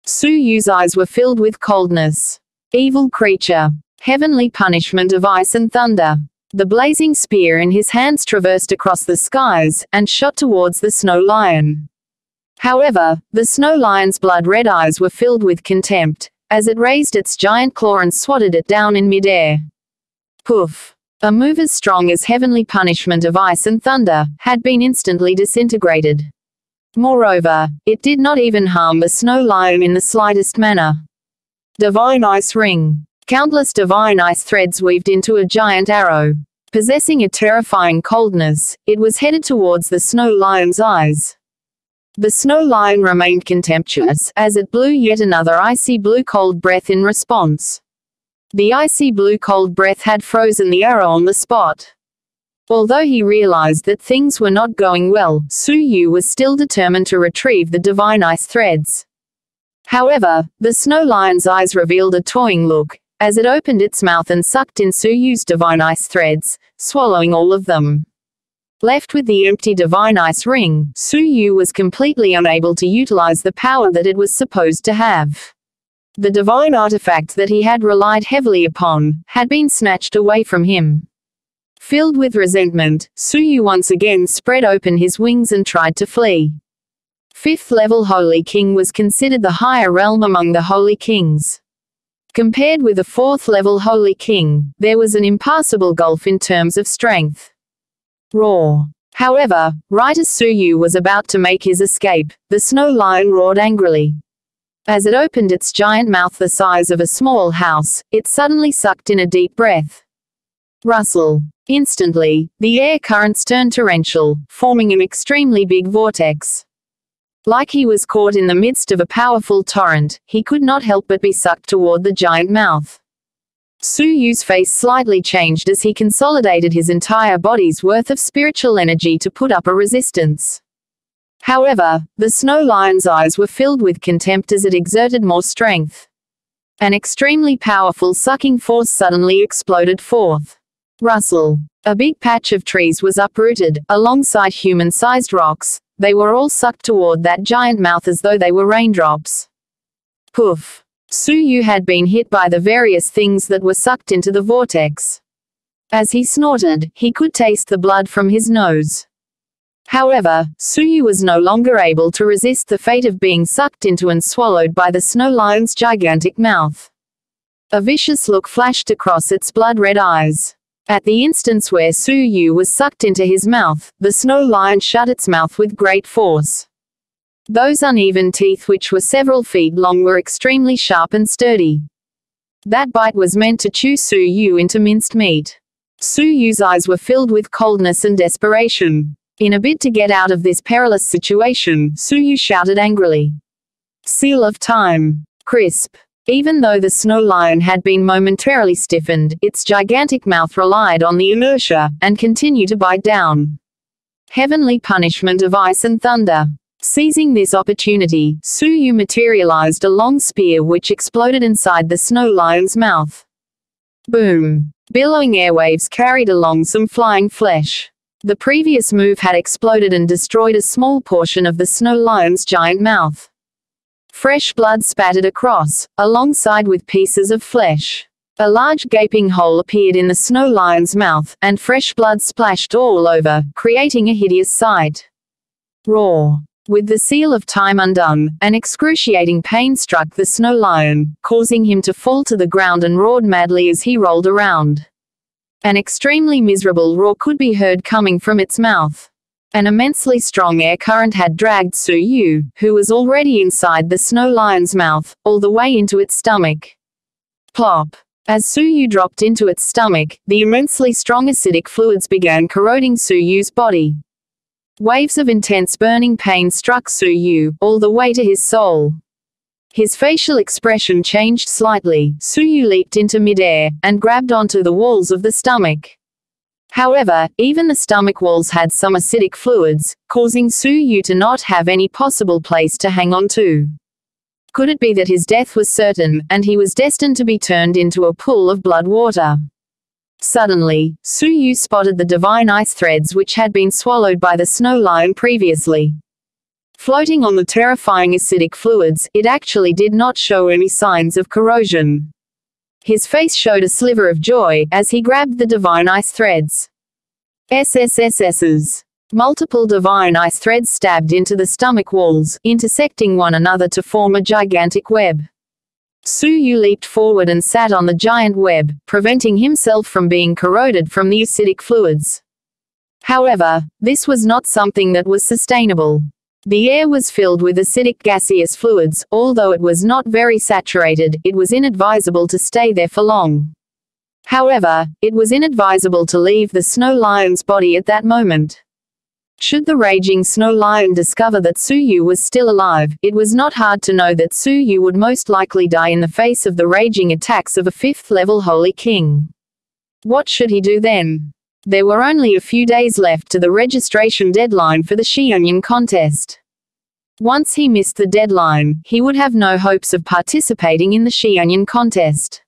Su Yu's eyes were filled with coldness. Evil creature. Heavenly punishment of ice and thunder. The blazing spear in his hands traversed across the skies, and shot towards the snow lion. However, the snow lion's blood-red eyes were filled with contempt, as it raised its giant claw and swatted it down in midair. Poof! A move as strong as heavenly punishment of ice and thunder had been instantly disintegrated. Moreover, it did not even harm the snow lion in the slightest manner. Divine Ice Ring. Countless divine ice threads weaved into a giant arrow. Possessing a terrifying coldness, it was headed towards the snow lion's eyes. The snow lion remained contemptuous, as it blew yet another icy blue cold breath in response. The icy blue cold breath had frozen the arrow on the spot. Although he realized that things were not going well, Su Yu was still determined to retrieve the divine ice threads. However, the snow lion's eyes revealed a toying look, as it opened its mouth and sucked in Su Yu's divine ice threads, swallowing all of them. Left with the empty divine ice ring, Su Yu was completely unable to utilize the power that it was supposed to have. The divine artifact that he had relied heavily upon had been snatched away from him. Filled with resentment, Su Yu once again spread open his wings and tried to flee. 5th level Holy King was considered the higher realm among the Holy Kings. Compared with the 4th level Holy King, there was an impassable gulf in terms of strength. Roar! However, right as Su Yu was about to make his escape, the snow lion roared angrily. As it opened its giant mouth the size of a small house, it suddenly sucked in a deep breath. Rustle. Instantly, the air currents turned torrential, forming an extremely big vortex. Like he was caught in the midst of a powerful torrent, he could not help but be sucked toward the giant mouth. Su Yu's face slightly changed as he consolidated his entire body's worth of spiritual energy to put up a resistance. However, the snow lion's eyes were filled with contempt as it exerted more strength. An extremely powerful sucking force suddenly exploded forth. Rustle. A big patch of trees was uprooted, alongside human-sized rocks. They were all sucked toward that giant mouth as though they were raindrops. Poof. Su Yu had been hit by the various things that were sucked into the vortex. As he snorted, he could taste the blood from his nose. However, Su Yu was no longer able to resist the fate of being sucked into and swallowed by the snow lion's gigantic mouth. A vicious look flashed across its blood-red eyes. At the instance where Su Yu was sucked into his mouth, the snow lion shut its mouth with great force. Those uneven teeth, which were several feet long, were extremely sharp and sturdy. That bite was meant to chew Su Yu into minced meat. Su Yu's eyes were filled with coldness and desperation. In a bid to get out of this perilous situation, Su Yu shouted angrily. Seal of time. Crisp. Even though the snow lion had been momentarily stiffened, its gigantic mouth relied on the inertia, and continued to bite down. Heavenly punishment of ice and thunder. Seizing this opportunity, Su Yu materialized a long spear which exploded inside the snow lion's mouth. Boom! Billowing airwaves carried along some flying flesh. The previous move had exploded and destroyed a small portion of the snow lion's giant mouth. Fresh blood spattered across, alongside with pieces of flesh. A large gaping hole appeared in the snow lion's mouth, and fresh blood splashed all over, creating a hideous sight. Roar! With the seal of time undone, an excruciating pain struck the snow lion, causing him to fall to the ground and roared madly as he rolled around. An extremely miserable roar could be heard coming from its mouth. An immensely strong air current had dragged Su Yu, who was already inside the snow lion's mouth, all the way into its stomach. Plop! As Su Yu dropped into its stomach, the immensely strong acidic fluids began corroding Su Yu's body. Waves of intense burning pain struck Su Yu, all the way to his soul. His facial expression changed slightly. Su Yu leaped into midair, and grabbed onto the walls of the stomach. However, even the stomach walls had some acidic fluids, causing Su Yu to not have any possible place to hang on to. Could it be that his death was certain, and he was destined to be turned into a pool of blood water? Suddenly, Su Yu spotted the divine ice threads which had been swallowed by the snow lion previously. Floating on the terrifying acidic fluids, it actually did not show any signs of corrosion. His face showed a sliver of joy as he grabbed the divine ice threads. SSSSs. Multiple divine ice threads stabbed into the stomach walls, intersecting one another to form a gigantic web. Su Yu leaped forward and sat on the giant web, preventing himself from being corroded from the acidic fluids. However, this was not something that was sustainable. The air was filled with acidic gaseous fluids. Although it was not very saturated, it was inadvisable to stay there for long. However, it was inadvisable to leave the snow lion's body at that moment. Should the raging snow lion discover that Su Yu was still alive, it was not hard to know that Su Yu would most likely die in the face of the raging attacks of a 5th-level Holy King. What should he do then? There were only a few days left to the registration deadline for the Xuanhuan contest. Once he missed the deadline, he would have no hopes of participating in the Xuanhuan contest.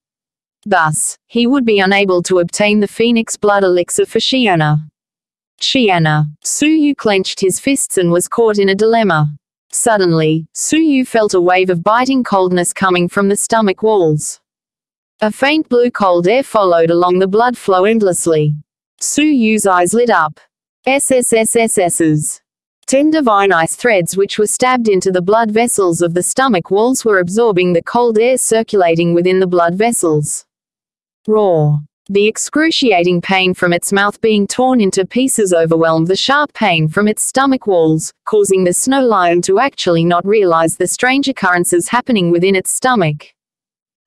Thus, he would be unable to obtain the Phoenix Blood Elixir for Xiana. Su Yu clenched his fists and was caught in a dilemma. Suddenly, Su Yu felt a wave of biting coldness coming from the stomach walls. A faint blue cold air followed along the blood flow endlessly. Su Yu's eyes lit up. SSSSSs. 10 divine ice threads which were stabbed into the blood vessels of the stomach walls were absorbing the cold air circulating within the blood vessels. Roar. The excruciating pain from its mouth being torn into pieces overwhelmed the sharp pain from its stomach walls, causing the snow lion to actually not realize the strange occurrences happening within its stomach.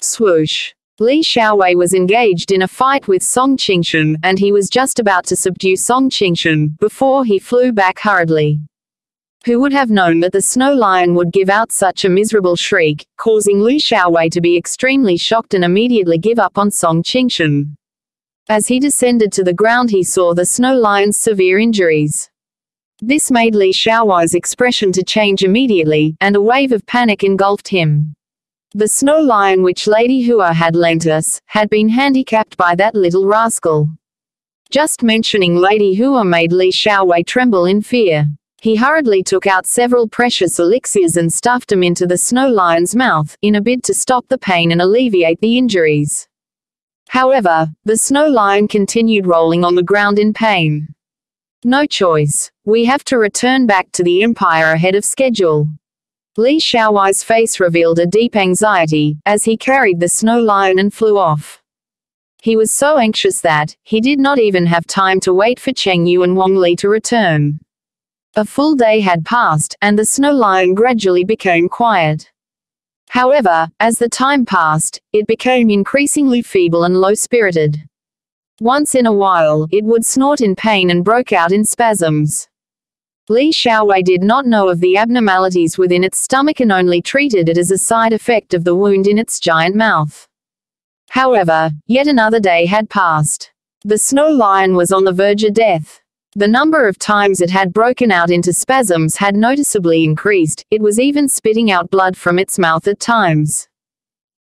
Swoosh. Li Xiaowei was engaged in a fight with Song Qingshan, and he was just about to subdue Song Qingshan, before he flew back hurriedly. Who would have known that the snow lion would give out such a miserable shriek, causing Li Xiaowei to be extremely shocked and immediately give up on Song Qingshan. As he descended to the ground he saw the snow lion's severe injuries. This made Li Xiaowei's expression to change immediately, and a wave of panic engulfed him. The snow lion which Lady Hua had lent us, had been handicapped by that little rascal. Just mentioning Lady Hua made Li Xiaowei tremble in fear. He hurriedly took out several precious elixirs and stuffed them into the snow lion's mouth, in a bid to stop the pain and alleviate the injuries. However, the snow lion continued rolling on the ground in pain. No choice. We have to return back to the Empire ahead of schedule. Li Xiaowei's face revealed a deep anxiety, as he carried the snow lion and flew off. He was so anxious that, he did not even have time to wait for Cheng Yu and Wang Li to return. A full day had passed, and the snow lion gradually became quiet. However, as the time passed, it became increasingly feeble and low-spirited. Once in a while, it would snort in pain and broke out in spasms. Li Xiaowei did not know of the abnormalities within its stomach and only treated it as a side effect of the wound in its giant mouth. However, yet another day had passed. The snow lion was on the verge of death. The number of times it had broken out into spasms had noticeably increased, it was even spitting out blood from its mouth at times.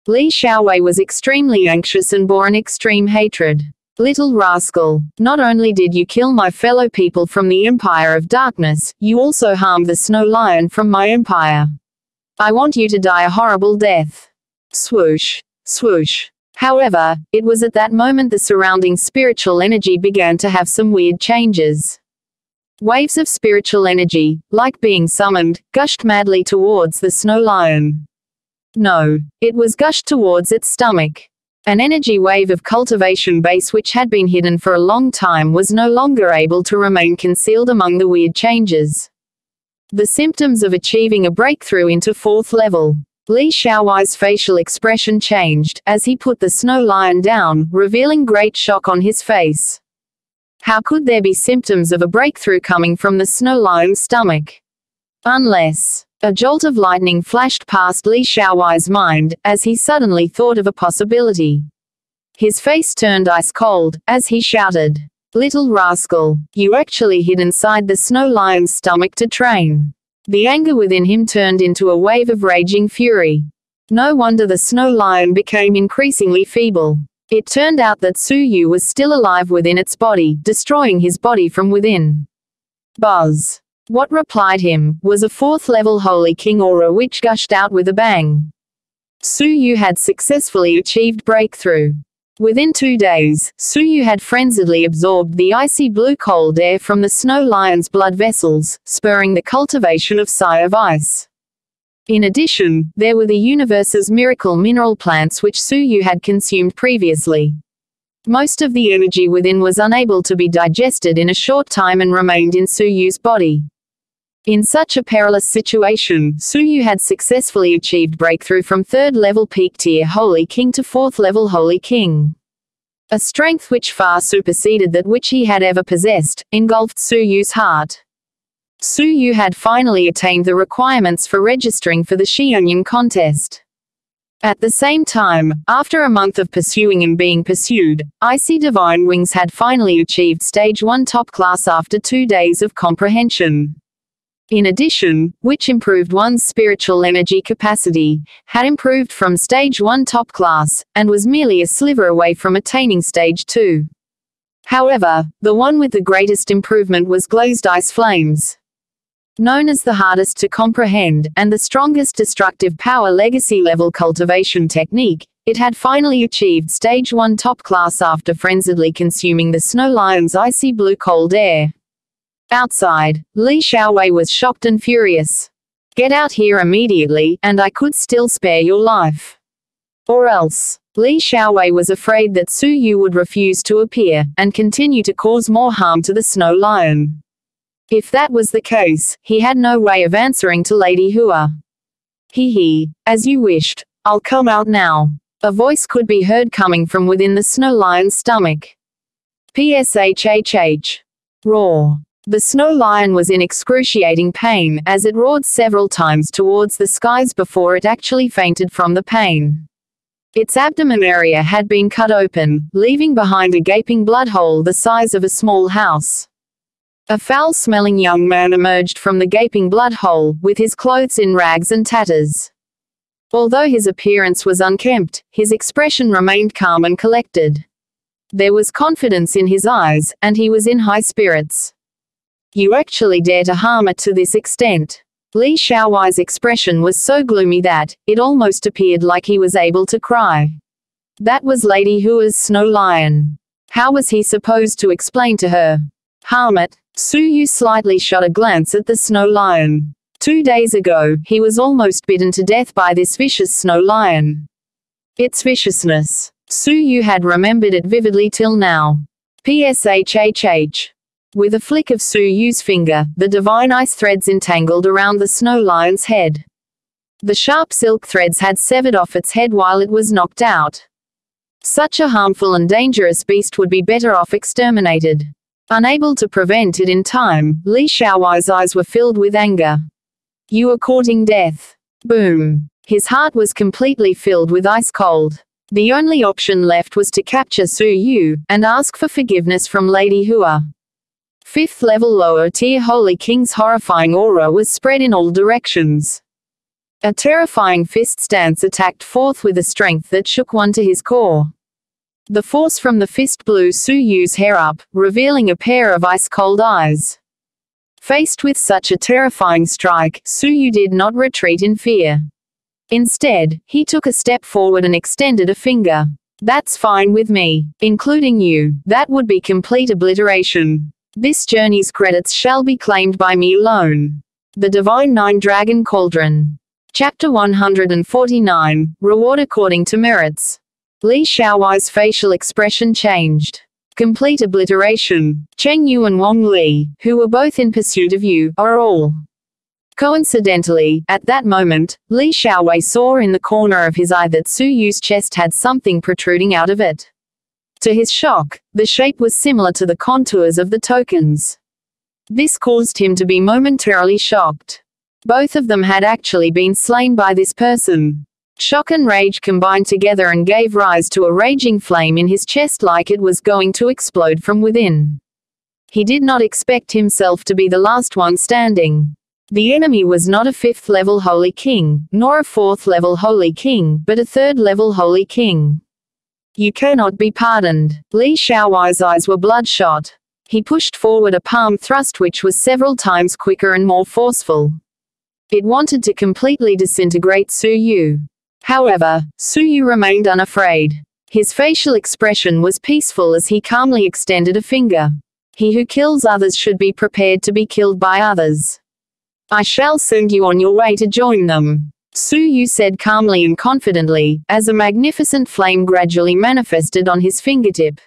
Li Xiaowei was extremely anxious and bore an extreme hatred. Little rascal, not only did you kill my fellow people from the Empire of Darkness, you also harmed the snow lion from my empire. I want you to die a horrible death. Swoosh, swoosh. However, it was at that moment the surrounding spiritual energy began to have some weird changes. Waves of spiritual energy, like being summoned, gushed madly towards the snow lion. No, it was gushed towards its stomach. An energy wave of cultivation base which had been hidden for a long time was no longer able to remain concealed among the weird changes. The symptoms of achieving a breakthrough into 4th level. Li Xiaowei's facial expression changed, as he put the snow lion down, revealing great shock on his face. How could there be symptoms of a breakthrough coming from the snow lion's stomach? Unless... A jolt of lightning flashed past Li Xiaowei's mind, as he suddenly thought of a possibility. His face turned ice cold, as he shouted, "Little rascal, you actually hid inside the snow lion's stomach to train." The anger within him turned into a wave of raging fury. No wonder the snow lion became increasingly feeble. It turned out that Su Yu was still alive within its body, destroying his body from within. Buzz. What replied him was a 4th-level Holy King aura which gushed out with a bang. Su Yu had successfully achieved breakthrough. Within 2 days, Su Yu had frenziedly absorbed the icy blue cold air from the snow lion's blood vessels, spurring the cultivation of Sai of Ice. In addition, there were the universe's miracle mineral plants which Su Yu had consumed previously. Most of the energy within was unable to be digested in a short time and remained in Su Yu's body. In such a perilous situation, Su Yu had successfully achieved breakthrough from 3rd-level peak-tier Holy King to 4th-level Holy King. A strength which far superseded that which he had ever possessed, engulfed Su Yu's heart. Su Yu had finally attained the requirements for registering for the Xuanhuan contest. At the same time, after a month of pursuing and being pursued, Icy Divine Wings had finally achieved Stage 1 top class after 2 days of comprehension. In addition, which improved one's spiritual energy capacity, had improved from Stage 1 top class, and was merely a sliver away from attaining Stage 2. However, the one with the greatest improvement was Glazed Ice Flames. Known as the hardest to comprehend, and the strongest destructive power legacy level cultivation technique, it had finally achieved Stage 1 top class after frenziedly consuming the snow lion's icy blue cold air. Outside, Li Xiaowei was shocked and furious. "Get out here immediately, and I could still spare your life. Or else." Li Xiaowei was afraid that Su Yu would refuse to appear, and continue to cause more harm to the snow lion. If that was the case, he had no way of answering to Lady Hua. "Hee, as you wished. I'll come out now." A voice could be heard coming from within the snow lion's stomach. Pshhh. Roar. The snow lion was in excruciating pain, as it roared several times towards the skies before it actually fainted from the pain. Its abdomen area had been cut open, leaving behind a gaping blood hole the size of a small house. A foul-smelling young man emerged from the gaping blood hole, with his clothes in rags and tatters. Although his appearance was unkempt, his expression remained calm and collected. There was confidence in his eyes, and he was in high spirits. "You actually dare to harm it to this extent." Li Xiaowei's expression was so gloomy that it almost appeared like he was able to cry. That was Lady Hua's snow lion. How was he supposed to explain to her? Harm it? Su Yu slightly shot a glance at the snow lion. 2 days ago, he was almost bitten to death by this vicious snow lion. Its viciousness. Su Yu had remembered it vividly till now. Pshhh. With a flick of Su Yu's finger, the divine ice threads entangled around the snow lion's head. The sharp silk threads had severed off its head while it was knocked out. Such a harmful and dangerous beast would be better off exterminated. Unable to prevent it in time, Li Xiaowai's eyes were filled with anger. You are courting death. Boom. His heart was completely filled with ice cold. The only option left was to capture Su Yu, and ask for forgiveness from Lady Hua. 5th level lower tier Holy King's horrifying aura was spread in all directions. A terrifying fist stance attacked forth with a strength that shook one to his core. The force from the fist blew Su Yu's hair up, revealing a pair of ice-cold eyes. Faced with such a terrifying strike, Su Yu did not retreat in fear. Instead, he took a step forward and extended a finger. That's fine with me, including you. That would be complete obliteration. This journey's credits shall be claimed by me alone. The Divine Nine Dragon Cauldron. Chapter 149, Reward According to Merits. Li Xiaowai's facial expression changed. Complete obliteration. Cheng Yu and Wang Li, who were both in pursuit of you, are all. Coincidentally, at that moment, Li Xiaowai saw in the corner of his eye that Su Yu's chest had something protruding out of it. To his shock, the shape was similar to the contours of the tokens. This caused him to be momentarily shocked. Both of them had actually been slain by this person. Shock and rage combined together and gave rise to a raging flame in his chest like it was going to explode from within. He did not expect himself to be the last one standing. The enemy was not a 5th level Holy King, nor a 4th level Holy King, but a 3rd level Holy King. You cannot be pardoned. Li Xiaowai's eyes were bloodshot. He pushed forward a palm thrust which was several times quicker and more forceful. It wanted to completely disintegrate Su Yu. However, Su Yu remained unafraid. His facial expression was peaceful as he calmly extended a finger. He who kills others should be prepared to be killed by others. I shall send you on your way to join them. Su Yu said calmly and confidently, as a magnificent flame gradually manifested on his fingertip.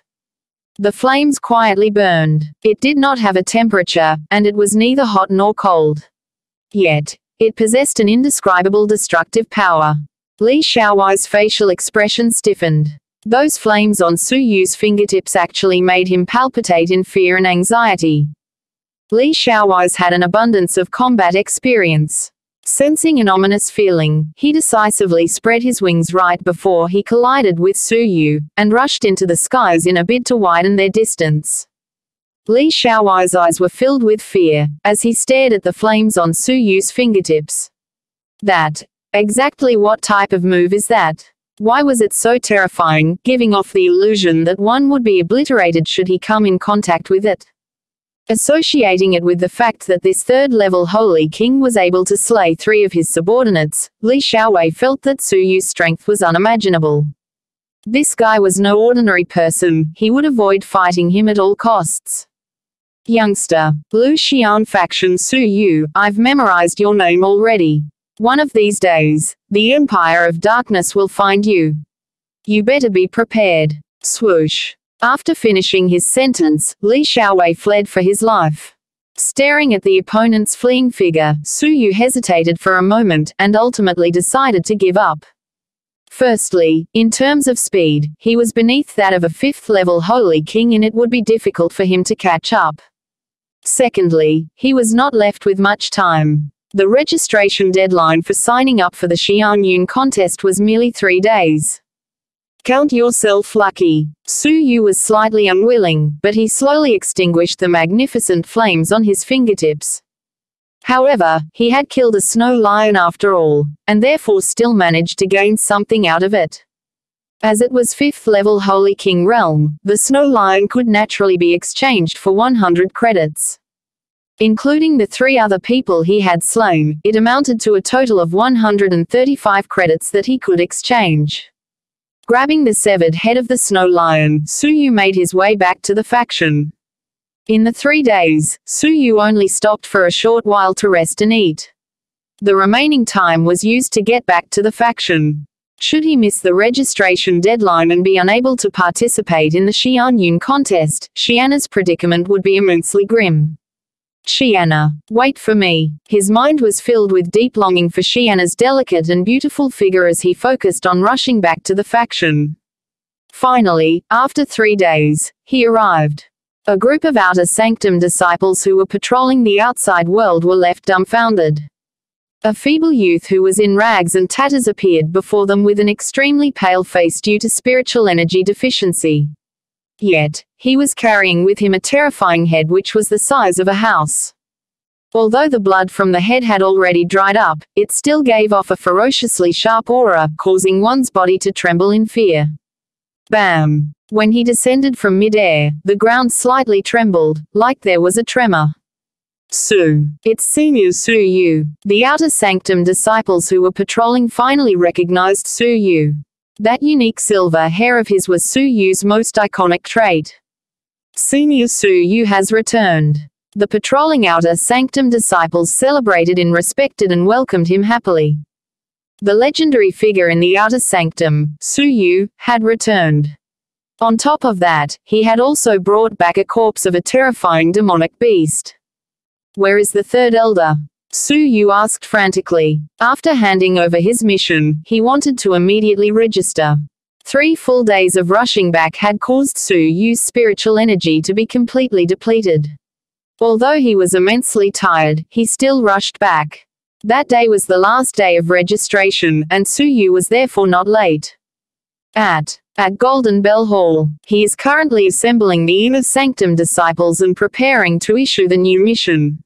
The flames quietly burned. It did not have a temperature, and it was neither hot nor cold. Yet, it possessed an indescribable destructive power. Li Xiaowai's facial expression stiffened. Those flames on Su Yu's fingertips actually made him palpitate in fear and anxiety. Li Xiaowai's had an abundance of combat experience. Sensing an ominous feeling, he decisively spread his wings right before he collided with Su Yu, and rushed into the skies in a bid to widen their distance. Li Xiaowai's eyes were filled with fear, as he stared at the flames on Su Yu's fingertips. Exactly what type of move is that? Why was it so terrifying, giving off the illusion that one would be obliterated should he come in contact with it? Associating it with the fact that this 3rd level Holy King was able to slay 3 of his subordinates, Li Xiaowai felt that Su Yu's strength was unimaginable. This guy was no ordinary person, he would avoid fighting him at all costs. Youngster, Blue Xian faction Su Yu, I've memorized your name already. One of these days, the Empire of Darkness will find you. You better be prepared. Swoosh. After finishing his sentence, Li Xiaowai fled for his life. Staring at the opponent's fleeing figure, Su Yu hesitated for a moment, and ultimately decided to give up. Firstly, in terms of speed, he was beneath that of a 5th level Holy King and it would be difficult for him to catch up. Secondly, he was not left with much time. The registration deadline for signing up for the Xuanhuan contest was merely 3 days. Count yourself lucky. Su Yu was slightly unwilling, but he slowly extinguished the magnificent flames on his fingertips. However, he had killed a snow lion after all, and therefore still managed to gain something out of it. As it was 5th level Holy King realm, the snow lion could naturally be exchanged for 100 credits. Including the 3 other people he had slain, it amounted to a total of 135 credits that he could exchange. Grabbing the severed head of the snow lion, Su Yu made his way back to the faction. In the 3 days, Su Yu only stopped for a short while to rest and eat. The remaining time was used to get back to the faction. Should he miss the registration deadline and be unable to participate in the Xuanhuan contest, Xiana's predicament would be immensely grim. Xiana, wait for me. His mind was filled with deep longing for Xiana's delicate and beautiful figure as he focused on rushing back to the faction. Finally, after 3 days, he arrived. A group of outer sanctum disciples who were patrolling the outside world were left dumbfounded. A feeble youth who was in rags and tatters appeared before them with an extremely pale face due to spiritual energy deficiency. Yet, he was carrying with him a terrifying head which was the size of a house. Although the blood from the head had already dried up, it still gave off a ferociously sharp aura, causing one's body to tremble in fear. Bam! When he descended from mid-air, the ground slightly trembled, like there was a tremor. Su. It's Senior Su Yu. The outer sanctum disciples who were patrolling finally recognized Su Yu. That unique silver hair of his was Su Yu's most iconic trait. Senior Su Yu has returned. The patrolling outer sanctum disciples celebrated and respected and welcomed him happily. The legendary figure in the outer sanctum, Su Yu, had returned. On top of that, he had also brought back a corpse of a terrifying demonic beast. Where is the third elder? Su Yu asked frantically. After handing over his mission, he wanted to immediately register. 3 full days of rushing back had caused Su Yu's spiritual energy to be completely depleted. Although he was immensely tired, he still rushed back. That day was the last day of registration, and Su Yu was therefore not late. At Golden Bell Hall, he is currently assembling the inner sanctum disciples and preparing to issue the new mission.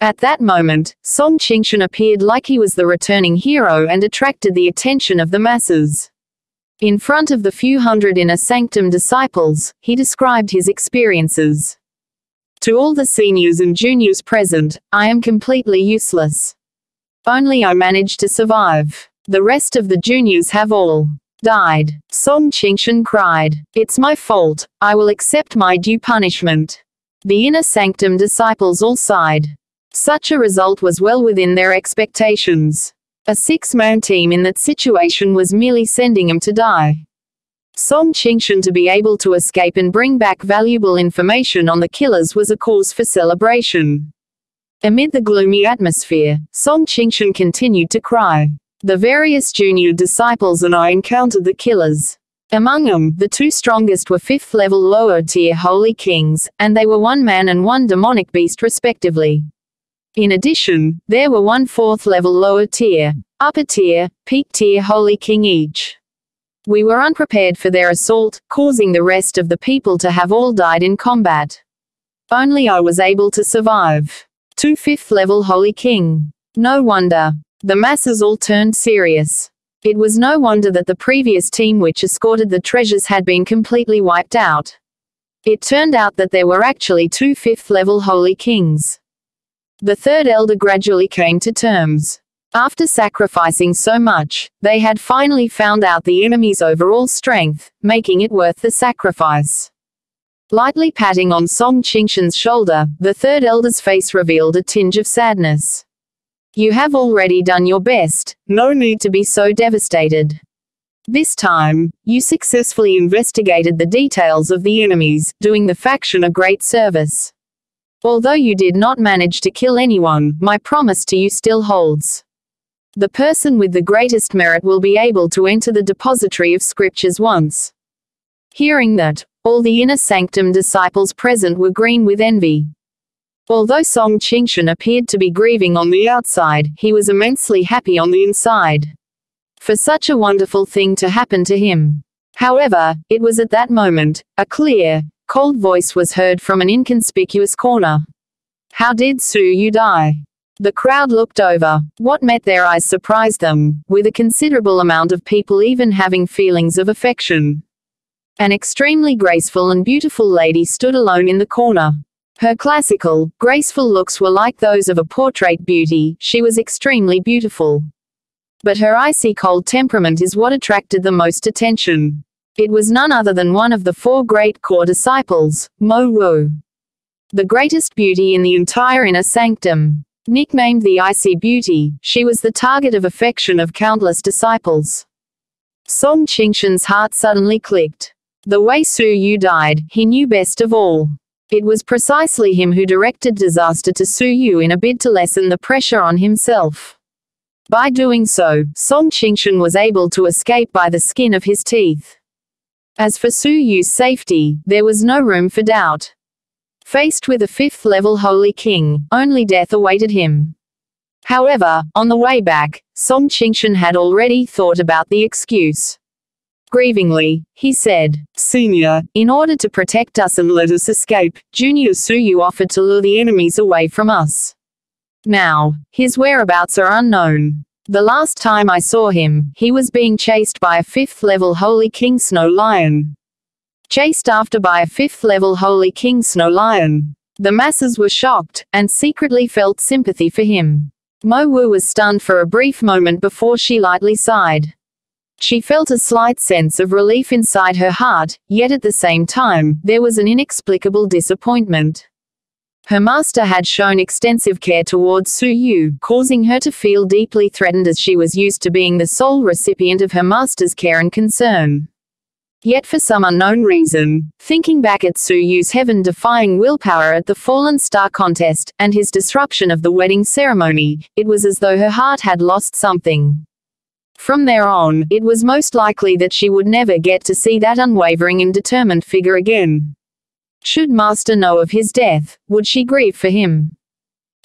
At that moment, Song Qingshan appeared like he was the returning hero and attracted the attention of the masses. In front of the few hundred inner sanctum disciples, he described his experiences. To all the seniors and juniors present, I am completely useless. Only I managed to survive. The rest of the juniors have all died. Song Qingshan cried. It's my fault. I will accept my due punishment. The inner sanctum disciples all sighed. Such a result was well within their expectations. A 6-man team in that situation was merely sending him to die. Song Qingshan to be able to escape and bring back valuable information on the killers was a cause for celebration. Amid the gloomy atmosphere, Song Qingshan continued to cry. The various junior disciples and I encountered the killers. Among them, the 2 strongest were 5th-level lower-tier holy kings, and they were 1 man and 1 demonic beast respectively. In addition, there were 1 4th-level lower-tier, upper-tier, peak-tier holy king each. We were unprepared for their assault, causing the rest of the people to have all died in combat. Only I was able to survive. 2 5th-level holy king. No wonder. The masses all turned serious. It was no wonder that the previous team which escorted the treasures had been completely wiped out. It turned out that there were actually 2 5th-level holy kings. The third elder gradually came to terms. After sacrificing so much, they had finally found out the enemy's overall strength, making it worth the sacrifice. Lightly patting on Song Qingshan's shoulder, the third elder's face revealed a tinge of sadness. You have already done your best, no need to be so devastated. This time, you successfully investigated the details of the enemies, doing the faction a great service. Although you did not manage to kill anyone, my promise to you still holds. The person with the greatest merit will be able to enter the depository of scriptures once. Hearing that, all the inner sanctum disciples present were green with envy. Although Song Qingshan appeared to be grieving on the outside, he was immensely happy on the inside. For such a wonderful thing to happen to him. However, it was at that moment, a clear, cold voice was heard from an inconspicuous corner. How did Su Yu die? The crowd looked over. What met their eyes surprised them, with a considerable amount of people even having feelings of affection. An extremely graceful and beautiful lady stood alone in the corner. Her classical, graceful looks were like those of a portrait beauty. She was extremely beautiful. But her icy cold temperament is what attracted the most attention. It was none other than one of the 4 great core disciples, Mo Wu. The greatest beauty in the entire inner sanctum. Nicknamed the Icy Beauty, she was the target of affection of countless disciples. Song Qingshan's heart suddenly clicked. The way Su Yu died, he knew best of all. It was precisely him who directed disaster to Su Yu in a bid to lessen the pressure on himself. By doing so, Song Qingshan was able to escape by the skin of his teeth. As for Su Yu's safety, there was no room for doubt. Faced with a 5th level Holy King, only death awaited him. However, on the way back, Song Qingshan had already thought about the excuse. Grievingly, he said, Senior, in order to protect us and let us escape, Junior Suyu offered to lure the enemies away from us. Now, his whereabouts are unknown. The last time I saw him, he was being chased by a 5th level Holy King Snow Lion. Chased after by a 5th level Holy King Snow Lion. The masses were shocked, and secretly felt sympathy for him. Mo Wu was stunned for a brief moment before she lightly sighed. She felt a slight sense of relief inside her heart, yet at the same time, there was an inexplicable disappointment. Her master had shown extensive care towards Su Yu, causing her to feel deeply threatened as she was used to being the sole recipient of her master's care and concern. Yet for some unknown reason, thinking back at Su Yu's heaven-defying willpower at the Fallen Star contest, and his disruption of the wedding ceremony, it was as though her heart had lost something. From there on, it was most likely that she would never get to see that unwavering and determined figure again. Should Master know of his death, would she grieve for him?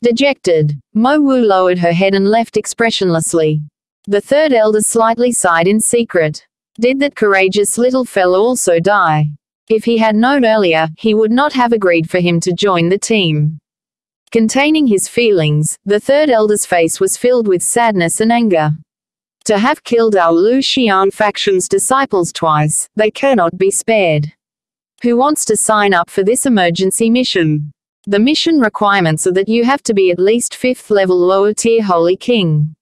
Dejected, Mo Wu lowered her head and left expressionlessly. The third elder slightly sighed in secret. Did that courageous little fellow also die? If he had known earlier, he would not have agreed for him to join the team. Containing his feelings, the third elder's face was filled with sadness and anger. To have killed our Lu Xian faction's disciples twice, they cannot be spared. Who wants to sign up for this emergency mission? The mission requirements are that you have to be at least 5th level lower tier Holy King.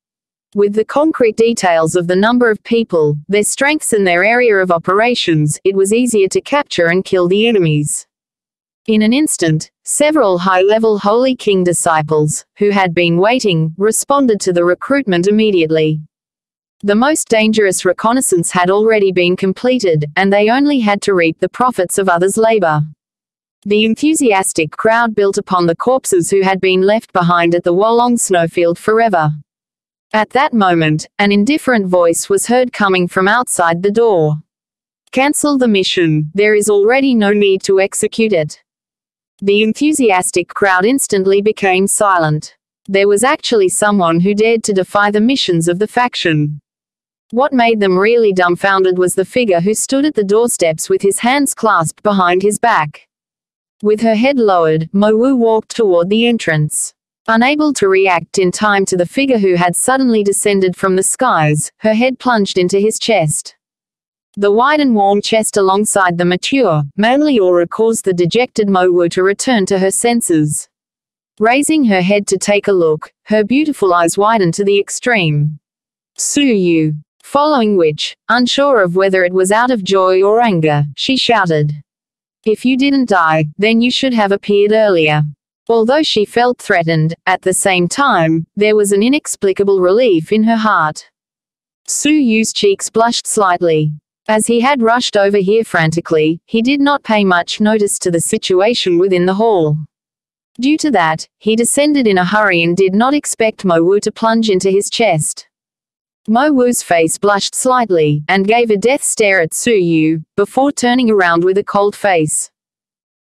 With the concrete details of the number of people, their strengths and their area of operations, it was easier to capture and kill the enemies. In an instant, several high-level Holy King disciples, who had been waiting, responded to the recruitment immediately. The most dangerous reconnaissance had already been completed, and they only had to reap the profits of others' labor. The enthusiastic crowd built upon the corpses who had been left behind at the Wolong snowfield forever. At that moment, an indifferent voice was heard coming from outside the door. Cancel the mission, there is already no need to execute it. The enthusiastic crowd instantly became silent. There was actually someone who dared to defy the missions of the faction. What made them really dumbfounded was the figure who stood at the doorsteps with his hands clasped behind his back. With her head lowered, Mo Wu walked toward the entrance. Unable to react in time to the figure who had suddenly descended from the skies, her head plunged into his chest. The wide and warm chest alongside the mature, manly aura caused the dejected Mo Wu to return to her senses. Raising her head to take a look, her beautiful eyes widened to the extreme. Su Yu. Following which, unsure of whether it was out of joy or anger, she shouted. If you didn't die, then you should have appeared earlier. Although she felt threatened, at the same time, there was an inexplicable relief in her heart. Su Yu's cheeks blushed slightly. As he had rushed over here frantically, he did not pay much notice to the situation within the hall. Due to that, he descended in a hurry and did not expect Mo Wu to plunge into his chest. Mo Wu's face blushed slightly, and gave a death stare at Su Yu, before turning around with a cold face.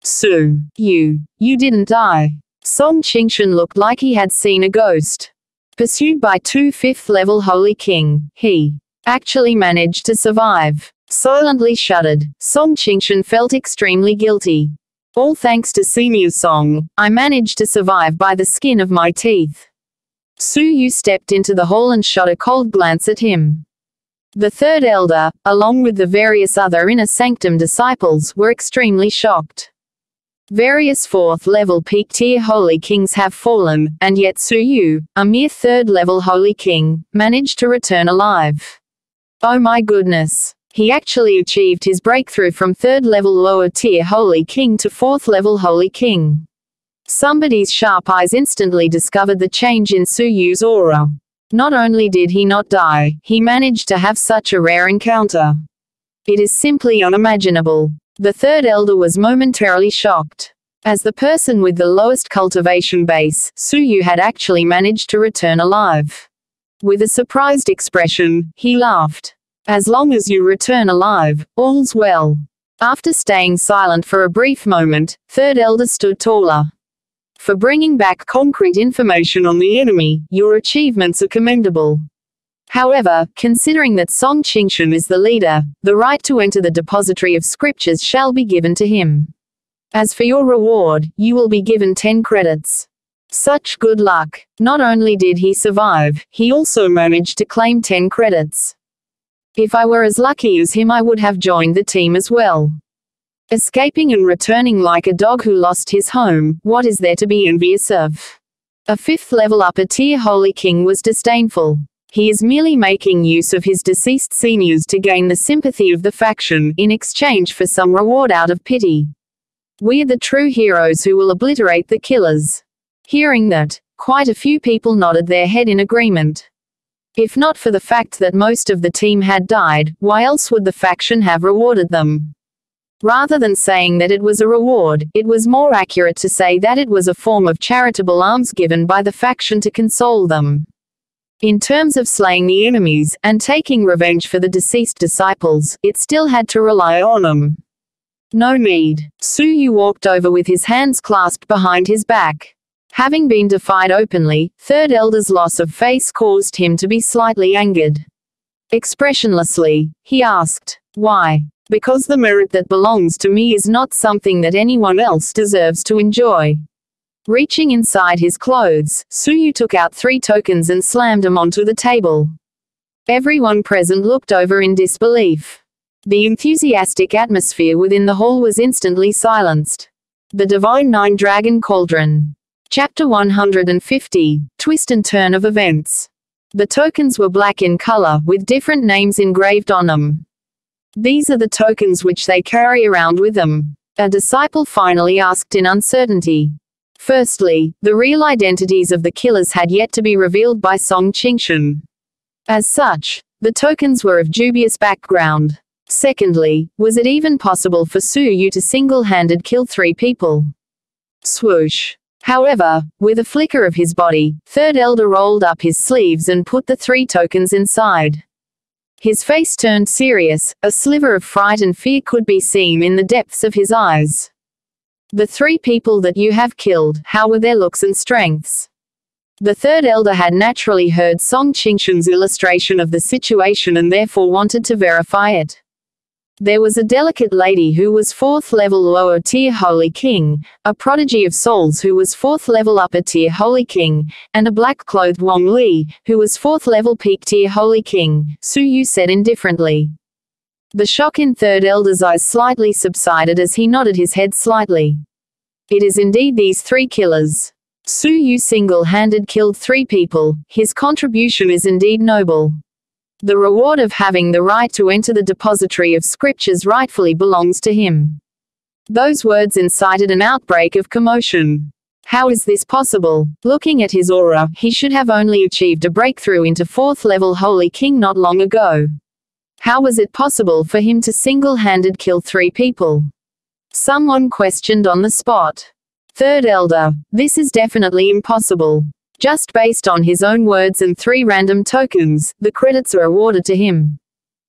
Su Yu, you didn't die. Song Qingshan looked like he had seen a ghost. Pursued by 2 5th-level Holy King, he actually managed to survive. Silently shuddered, Song Qingshan felt extremely guilty. All thanks to Senior Song, I managed to survive by the skin of my teeth. Su Yu stepped into the hall and shot a cold glance at him. The third elder, along with the various other inner sanctum disciples, were extremely shocked. Various 4th-level peak-tier Holy Kings have fallen, and yet Su Yu, a mere 3rd-level Holy King, managed to return alive. Oh my goodness. He actually achieved his breakthrough from 3rd-level lower-tier Holy King to 4th-level Holy King. Somebody's sharp eyes instantly discovered the change in Su Yu's aura. Not only did he not die, he managed to have such a rare encounter. It is simply unimaginable. The third elder was momentarily shocked. As the person with the lowest cultivation base, Su Yu had actually managed to return alive. With a surprised expression, he laughed. As long as you return alive, all's well. After staying silent for a brief moment, third elder stood taller. For bringing back concrete information on the enemy, your achievements are commendable. However, considering that Song Qingshan is the leader, the right to enter the depository of scriptures shall be given to him. As for your reward, you will be given 10 credits. Such good luck. Not only did he survive, he also managed to claim 10 credits. If I were as lucky as him, I would have joined the team as well. Escaping and returning like a dog who lost his home, what is there to be envious of? A 5th level upper tier Holy King was disdainful. He is merely making use of his deceased seniors to gain the sympathy of the faction, in exchange for some reward out of pity. We're the true heroes who will obliterate the killers. Hearing that, quite a few people nodded their head in agreement. If not for the fact that most of the team had died, why else would the faction have rewarded them? Rather than saying that it was a reward, it was more accurate to say that it was a form of charitable alms given by the faction to console them. In terms of slaying the enemies, and taking revenge for the deceased disciples, it still had to rely on them. No need. Su Yu walked over with his hands clasped behind his back. Having been defied openly, third elder's loss of face caused him to be slightly angered. Expressionlessly, he asked, "Why?" "Because the merit that belongs to me is not something that anyone else deserves to enjoy." Reaching inside his clothes, Su Yu took out 3 tokens and slammed them onto the table. Everyone present looked over in disbelief. The enthusiastic atmosphere within the hall was instantly silenced. The Divine 9 Dragon Cauldron. Chapter 150, Twist and Turn of Events. The tokens were black in color, with different names engraved on them. These are the tokens which they carry around with them. A disciple finally asked in uncertainty. Firstly, the real identities of the killers had yet to be revealed by Song Qingshan. As such, the tokens were of dubious background. Secondly, was it even possible for Su Yu to single-handed kill 3 people? Swoosh. However, with a flicker of his body, third elder rolled up his sleeves and put the 3 tokens inside. His face turned serious, a sliver of fright and fear could be seen in the depths of his eyes. "The 3 people that you have killed, how were their looks and strengths?" The third elder had naturally heard Song Qingshan's illustration of the situation and therefore wanted to verify it. There was a delicate lady who was 4th level lower tier Holy King, a prodigy of souls who was 4th level upper tier Holy King, and a black-clothed Wang Li, who was 4th level peak tier Holy King, Su Yu said indifferently. The shock in third elder's eyes slightly subsided as he nodded his head slightly. It is indeed these 3 killers. Su Yu single-handed killed 3 people, his contribution is indeed noble. The reward of having the right to enter the depository of scriptures rightfully belongs to him. Those words incited an outbreak of commotion. How is this possible? Looking at his aura, he should have only achieved a breakthrough into 4th level Holy King not long ago. How was it possible for him to single-handed kill 3 people? Someone questioned on the spot. Third elder, this is definitely impossible. Just based on his own words and 3 random tokens, the credits are awarded to him.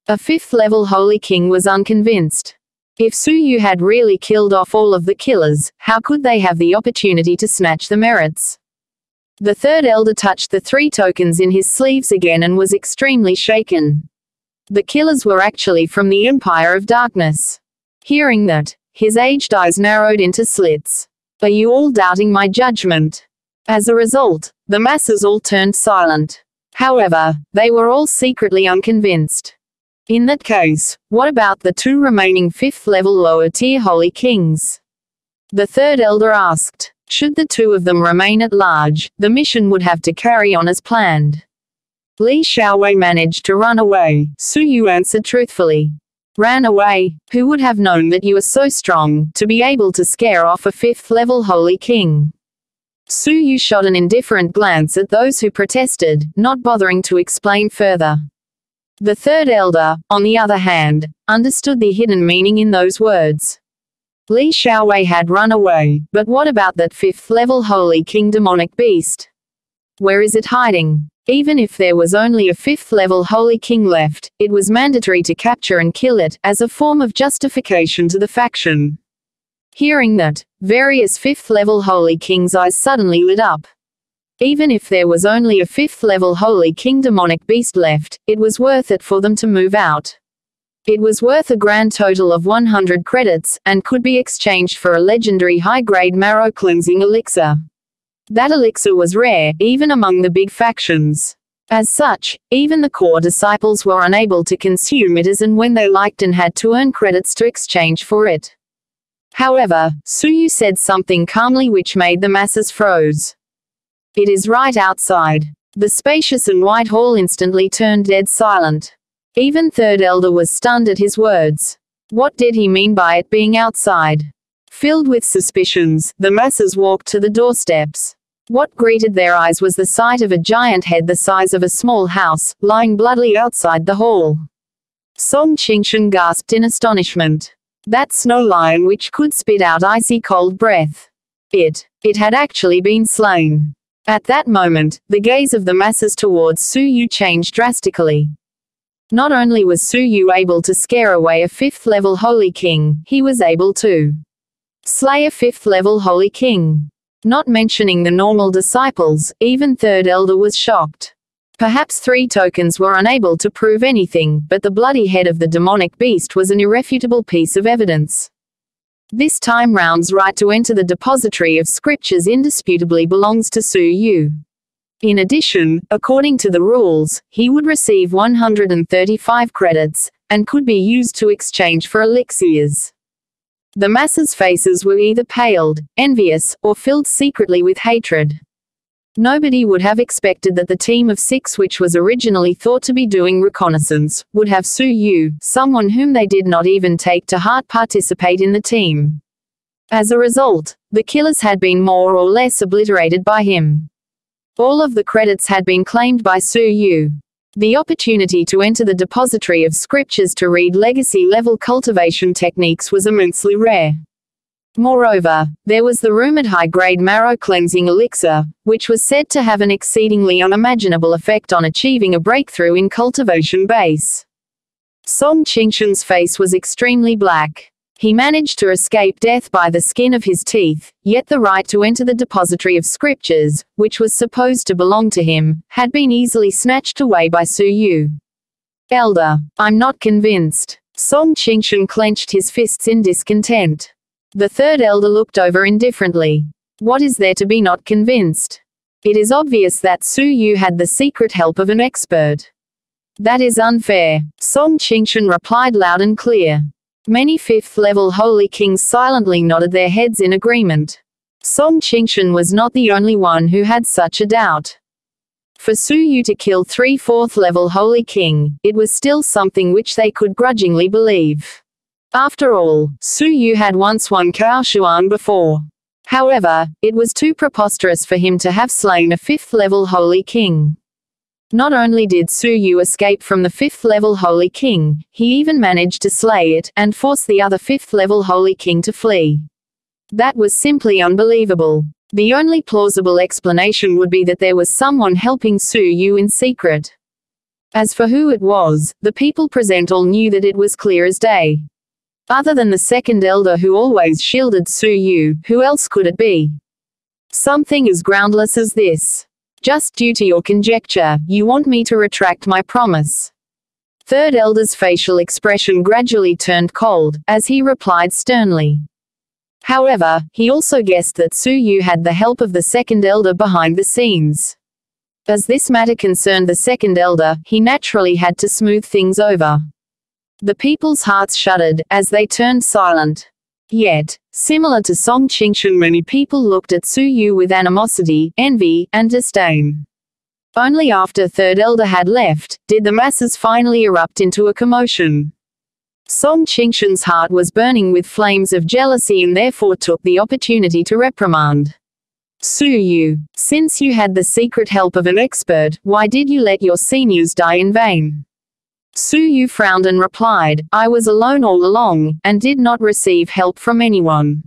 A 5th level Holy King was unconvinced. If Su Yu had really killed off all of the killers, how could they have the opportunity to snatch the merits? The third elder touched the 3 tokens in his sleeves again and was extremely shaken. The killers were actually from the Empire of Darkness. Hearing that, his aged eyes narrowed into slits. Are you all doubting my judgment? As a result, the masses all turned silent. However, they were all secretly unconvinced. In that case, what about the 2 remaining 5th level lower tier Holy Kings? The third elder asked. Should the 2 of them remain at large, the mission would have to carry on as planned. Li Xiaowei managed to run away, Su Yu answered truthfully. Ran away? Who would have known that you were so strong, to be able to scare off a 5th level Holy King? Su Yu shot an indifferent glance at those who protested, not bothering to explain further. The third elder, on the other hand, understood the hidden meaning in those words. Li Xiaowei had run away, but what about that 5th level Holy King demonic beast? Where is it hiding? Even if there was only a 5th-level Holy King left, it was mandatory to capture and kill it, as a form of justification to the faction. Hearing that, various 5th-level Holy Kings' eyes suddenly lit up. Even if there was only a 5th-level Holy King demonic beast left, it was worth it for them to move out. It was worth a grand total of 100 credits, and could be exchanged for a legendary high-grade marrow cleansing elixir. That elixir was rare, even among the big factions. As such, even the core disciples were unable to consume it as and when they liked and had to earn credits to exchange for it. However, Suyu said something calmly which made the masses froze. "It is right outside." The spacious and white hall instantly turned dead silent. Even Third Elder was stunned at his words. What did he mean by it being outside? Filled with suspicions, the masses walked to the doorsteps. What greeted their eyes was the sight of a giant head the size of a small house, lying bloodily outside the hall. Song Qingshan gasped in astonishment. That snow lion which could spit out icy cold breath. It had actually been slain. At that moment, the gaze of the masses towards Suyu changed drastically. Not only was Suyu able to scare away a 5th-level Holy King, he was able to slay a 5th-level Holy King. Not mentioning the normal disciples, even Third Elder was shocked. Perhaps 3 tokens were unable to prove anything, but the bloody head of the demonic beast was an irrefutable piece of evidence. This time round's right to enter the depository of scriptures indisputably belongs to Suyu. In addition, according to the rules, he would receive 135 credits, and could be used to exchange for elixirs. The masses' faces were either paled, envious, or filled secretly with hatred. Nobody would have expected that the team of 6, which was originally thought to be doing reconnaissance, would have Suyu, someone whom they did not even take to heart, participate in the team. As a result, the killers had been more or less obliterated by him. All of the credits had been claimed by Suyu. The opportunity to enter the depository of scriptures to read legacy-level cultivation techniques was immensely rare. Moreover, there was the rumored high-grade marrow cleansing elixir, which was said to have an exceedingly unimaginable effect on achieving a breakthrough in cultivation base. Song Qingshan's face was extremely black. He managed to escape death by the skin of his teeth, yet the right to enter the depository of scriptures, which was supposed to belong to him, had been easily snatched away by Suyu. Elder, I'm not convinced. Song Qingshan clenched his fists in discontent. The Third Elder looked over indifferently. What is there to be not convinced? It is obvious that Suyu had the secret help of an expert. That is unfair, Song Qingshan replied loud and clear. Many 5th-level Holy Kings silently nodded their heads in agreement. Song Qingshan was not the only one who had such a doubt. For Suyu to kill 3 4th-level Holy King, it was still something which they could grudgingly believe. After all, Suyu had once won Xuanhuan before. However, it was too preposterous for him to have slain a 5th-level Holy King. Not only did Suyu escape from the 5th-level Holy King, he even managed to slay it, and force the other 5th-level Holy King to flee. That was simply unbelievable. The only plausible explanation would be that there was someone helping Suyu in secret. As for who it was, the people present all knew that it was clear as day. Other than the Second Elder who always shielded Suyu, who else could it be? Something as groundless as this. Just due to your conjecture, you want me to retract my promise. Third Elder's facial expression gradually turned cold, as he replied sternly. However, he also guessed that Suyu had the help of the Second Elder behind the scenes. As this matter concerned the Second Elder, he naturally had to smooth things over. The people's hearts shuddered, as they turned silent. Yet, similar to Song Qingshan, many people looked at Suyu with animosity, envy, and disdain. Only after Third Elder had left, did the masses finally erupt into a commotion. Song Qingshan's heart was burning with flames of jealousy and therefore took the opportunity to reprimand. Suyu, since you had the secret help of an expert, why did you let your seniors die in vain? Suyu frowned and replied, I was alone all along, and did not receive help from anyone.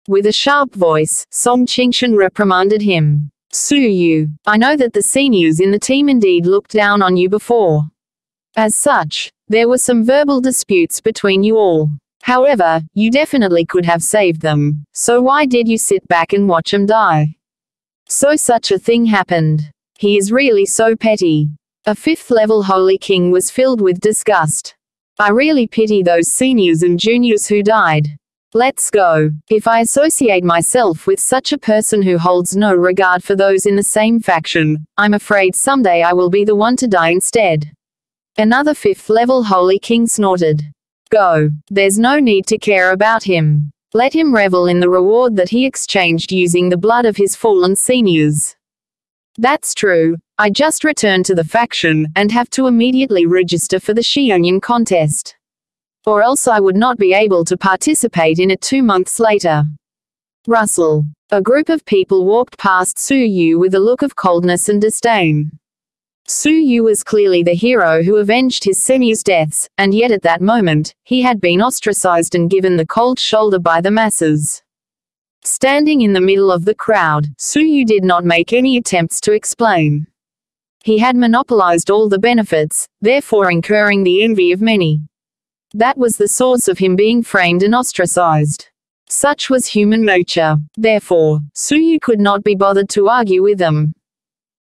With a sharp voice, Song Qingshan reprimanded him. Suyu, I know that the seniors in the team indeed looked down on you before. As such, there were some verbal disputes between you all. However, you definitely could have saved them, so why did you sit back and watch them die? So such a thing happened. He is really so petty. A 5th level Holy King was filled with disgust. I really pity those seniors and juniors who died. Let's go. If I associate myself with such a person who holds no regard for those in the same faction, I'm afraid someday I will be the one to die instead. Another 5th level Holy King snorted. Go. There's no need to care about him. Let him revel in the reward that he exchanged using the blood of his fallen seniors. That's true. I just returned to the faction, and have to immediately register for the Xuanhuan contest. Or else I would not be able to participate in it 2 months later. Russell. A group of people walked past Suyu with a look of coldness and disdain. Suyu was clearly the hero who avenged his seniors' deaths, and yet at that moment, he had been ostracized and given the cold shoulder by the masses. Standing in the middle of the crowd, Suyu did not make any attempts to explain. He had monopolized all the benefits, therefore incurring the envy of many. That was the source of him being framed and ostracized. Such was human nature. Therefore, Suyu could not be bothered to argue with them.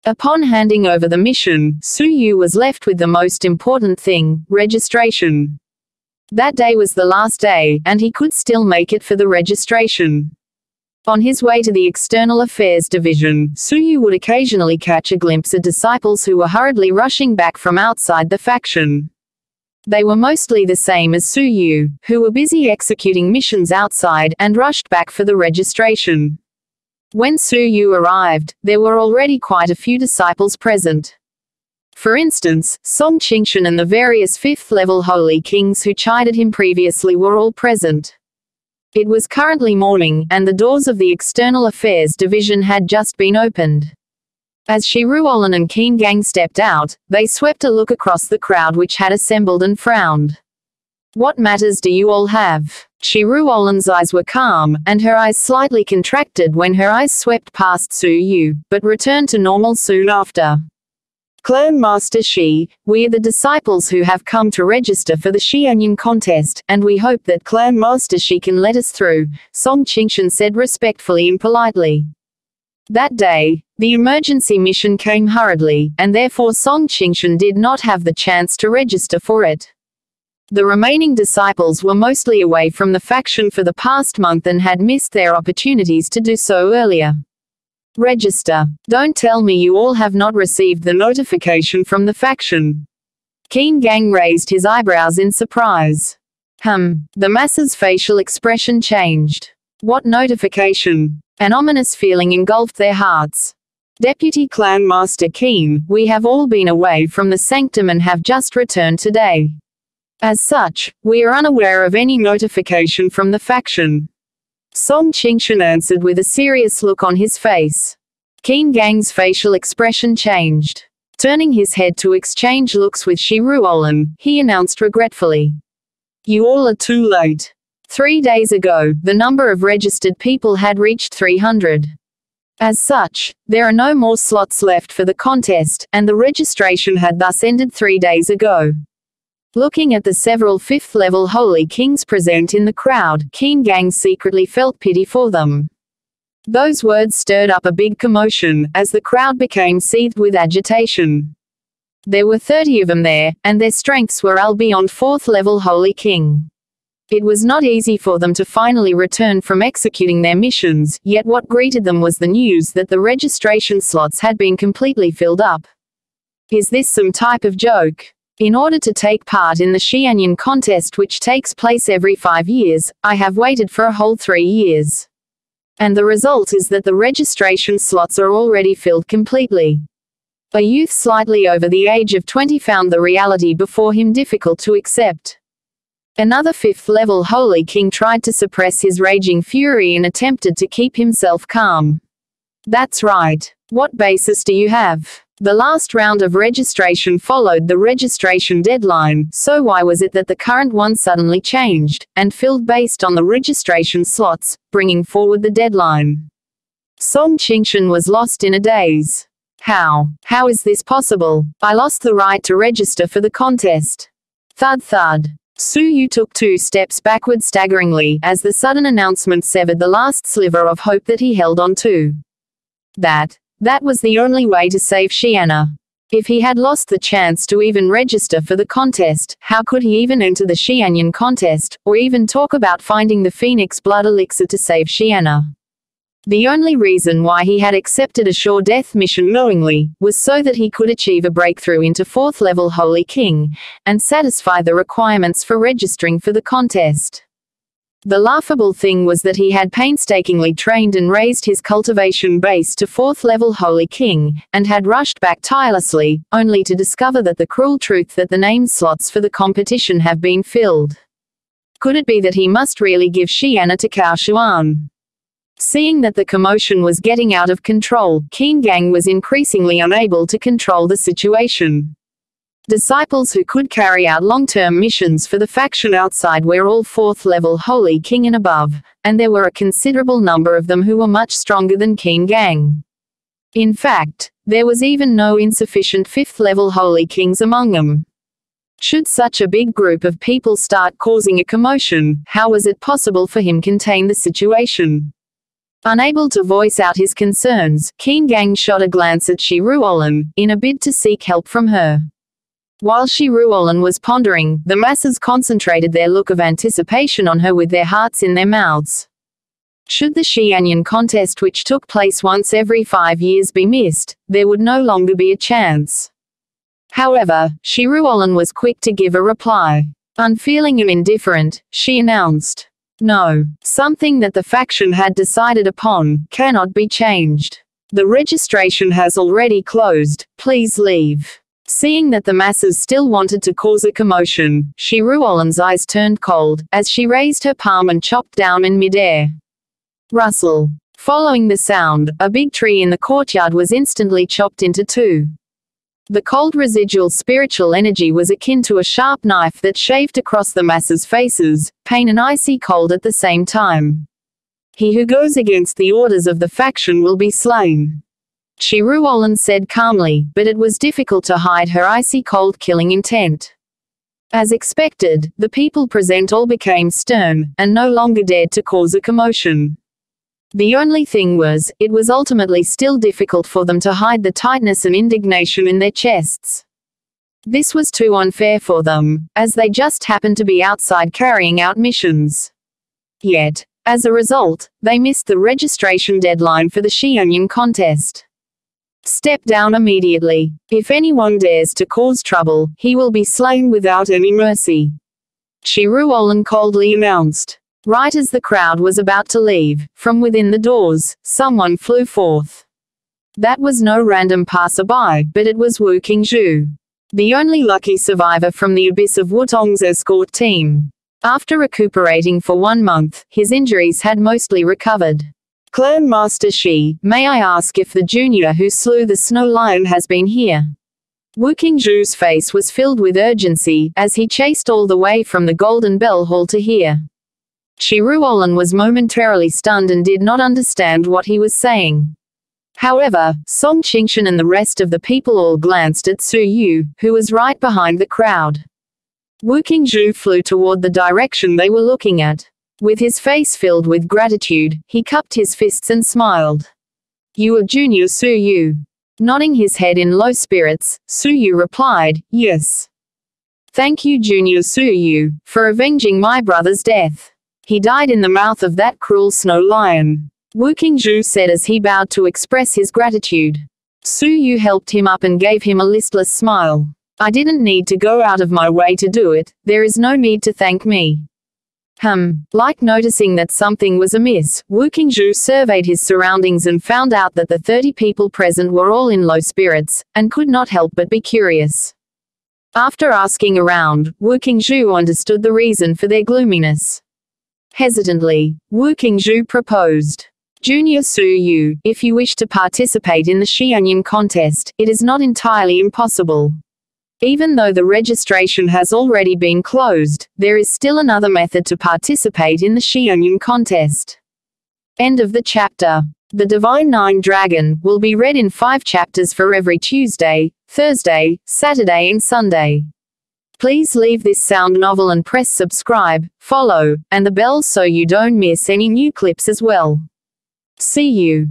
Upon handing over the mission, Suyu was left with the most important thing, registration. That day was the last day, and he could still make it for the registration. On his way to the External Affairs Division, Suyu would occasionally catch a glimpse of disciples who were hurriedly rushing back from outside the faction. They were mostly the same as Suyu, who were busy executing missions outside and rushed back for the registration. When Suyu arrived, there were already quite a few disciples present. For instance, Song Qingshan and the various 5th level Holy Kings who chided him previously were all present. It was currently morning, and the doors of the External Affairs Division had just been opened. As Xuanhuan and Qin Gang stepped out, they swept a look across the crowd which had assembled and frowned. What matters do you all have? Xuanhuan's eyes were calm, and her eyes slightly contracted when her eyes swept past Suyu, but returned to normal soon after. Clan Master Shi, we are the disciples who have come to register for the Xuanhuan contest, and we hope that Clan Master Shi can let us through, Song Qingshan said respectfully and politely. That day, the emergency mission came hurriedly, and therefore Song Qingshan did not have the chance to register for it. The remaining disciples were mostly away from the faction for the past month and had missed their opportunities to do so earlier. Register. Don't tell me you all have not received the notification from the faction. Qin Gang raised his eyebrows in surprise. The masses' facial expression changed. What notification? An ominous feeling engulfed their hearts. Deputy Clan Master Qin, we have all been away from the sanctum and have just returned today. As such, we are unaware of any notification from the faction. Song Qingshan answered with a serious look on his face. Qin Gang's facial expression changed. Turning his head to exchange looks with Xuanhuan, he announced regretfully. You all are too late. 3 days ago, the number of registered people had reached 300. As such, there are no more slots left for the contest, and the registration had thus ended 3 days ago. Looking at the several 5th level Holy Kings present in the crowd, Qin Gang secretly felt pity for them. Those words stirred up a big commotion, as the crowd became seethed with agitation. There were 30 of them there, and their strengths were all beyond 4th level Holy King. It was not easy for them to finally return from executing their missions, yet what greeted them was the news that the registration slots had been completely filled up. Is this some type of joke? In order to take part in the Xuanhuan contest which takes place every 5 years, I have waited for a whole 3 years. And the result is that the registration slots are already filled completely. A youth slightly over the age of 20 found the reality before him difficult to accept. Another 5th level Holy King tried to suppress his raging fury and attempted to keep himself calm. That's right. What basis do you have? The last round of registration followed the registration deadline, so why was it that the current one suddenly changed, and filled based on the registration slots, bringing forward the deadline? Song Qingshan was lost in a daze. How? How is this possible? I lost the right to register for the contest. Thud thud. Su Yu took 2 steps backward staggeringly as the sudden announcement severed the last sliver of hope that he held on to. That was the only way to save Xianna. If he had lost the chance to even register for the contest, how could he even enter the Xianyan contest, or even talk about finding the Phoenix blood elixir to save Xianna? The only reason why he had accepted a sure death mission knowingly, was so that he could achieve a breakthrough into 4th level Holy King, and satisfy the requirements for registering for the contest. The laughable thing was that he had painstakingly trained and raised his cultivation base to 4th level Holy King, and had rushed back tirelessly, only to discover that the cruel truth that the name slots for the competition have been filled. Could it be that he must really give Xianna to Xuanhuan? Seeing that the commotion was getting out of control, Qin Gang was increasingly unable to control the situation. Disciples who could carry out long-term missions for the faction outside were all 4th level Holy King and above, and there were a considerable number of them who were much stronger than Qin Gang. In fact, there was even no insufficient 5th level Holy Kings among them. Should such a big group of people start causing a commotion, how was it possible for him to contain the situation? Unable to voice out his concerns, Qin Gang shot a glance at Xuanhuan, in a bid to seek help from her. While Xuanhuan was pondering, the masses concentrated their look of anticipation on her with their hearts in their mouths. Should the Xianyan contest, which took place once every 5 years, be missed, there would no longer be a chance. However, Xuanhuan was quick to give a reply. Unfeeling and indifferent, she announced, "No, something that the faction had decided upon cannot be changed. The registration has already closed, please leave." Seeing that the masses still wanted to cause a commotion, Xuanhuan's eyes turned cold, as she raised her palm and chopped down in midair. Rustle. Following the sound, a big tree in the courtyard was instantly chopped into 2. The cold residual spiritual energy was akin to a sharp knife that shaved across the masses' faces, pain and icy cold at the same time. He who goes against the orders of the faction will be slain. Xuanhuan said calmly, but it was difficult to hide her icy cold killing intent. As expected, the people present all became stern, and no longer dared to cause a commotion. The only thing was, it was ultimately still difficult for them to hide the tightness and indignation in their chests. This was too unfair for them, as they just happened to be outside carrying out missions. Yet, as a result, they missed the registration deadline for the Xianyan contest. Step down immediately. If anyone dares to cause trouble, he will be slain without any mercy. Xuanhuan coldly announced. Right as the crowd was about to leave, from within the doors, someone flew forth. That was no random passerby, but it was Wu Qingzhu, the only lucky survivor from the abyss of Wutong's escort team. After recuperating for 1 month, his injuries had mostly recovered. Clan Master Shi, may I ask if the junior who slew the snow lion has been here? Wu Qingzhu's face was filled with urgency, as he chased all the way from the Golden Bell Hall to here. Xuanhuan was momentarily stunned and did not understand what he was saying. However, Song Qingshan and the rest of the people all glanced at Su Yu, who was right behind the crowd. Wu Qingzhu flew toward the direction they were looking at. With his face filled with gratitude, he cupped his fists and smiled. You are Junior Su Yu. Nodding his head in low spirits, Su Yu replied, yes. Thank you Junior Su Yu, for avenging my brother's death. He died in the mouth of that cruel snow lion. Wu Qingzhu said as he bowed to express his gratitude. Su Yu helped him up and gave him a listless smile. I didn't need to go out of my way to do it, there is no need to thank me. Like noticing that something was amiss, Wu Qingzhu surveyed his surroundings and found out that the 30 people present were all in low spirits, and could not help but be curious. After asking around, Wu Qingzhu understood the reason for their gloominess. Hesitantly, Wu Qingzhu proposed. Junior Su Yu, if you wish to participate in the Xianyan contest, it is not entirely impossible. Even though the registration has already been closed, there is still another method to participate in the Xianyan contest. End of the chapter. The Divine Nine Dragon will be read in 5 chapters for every Tuesday, Thursday, Saturday and Sunday. Please leave this sound novel and press subscribe, follow, and the bell so you don't miss any new clips as well. See you.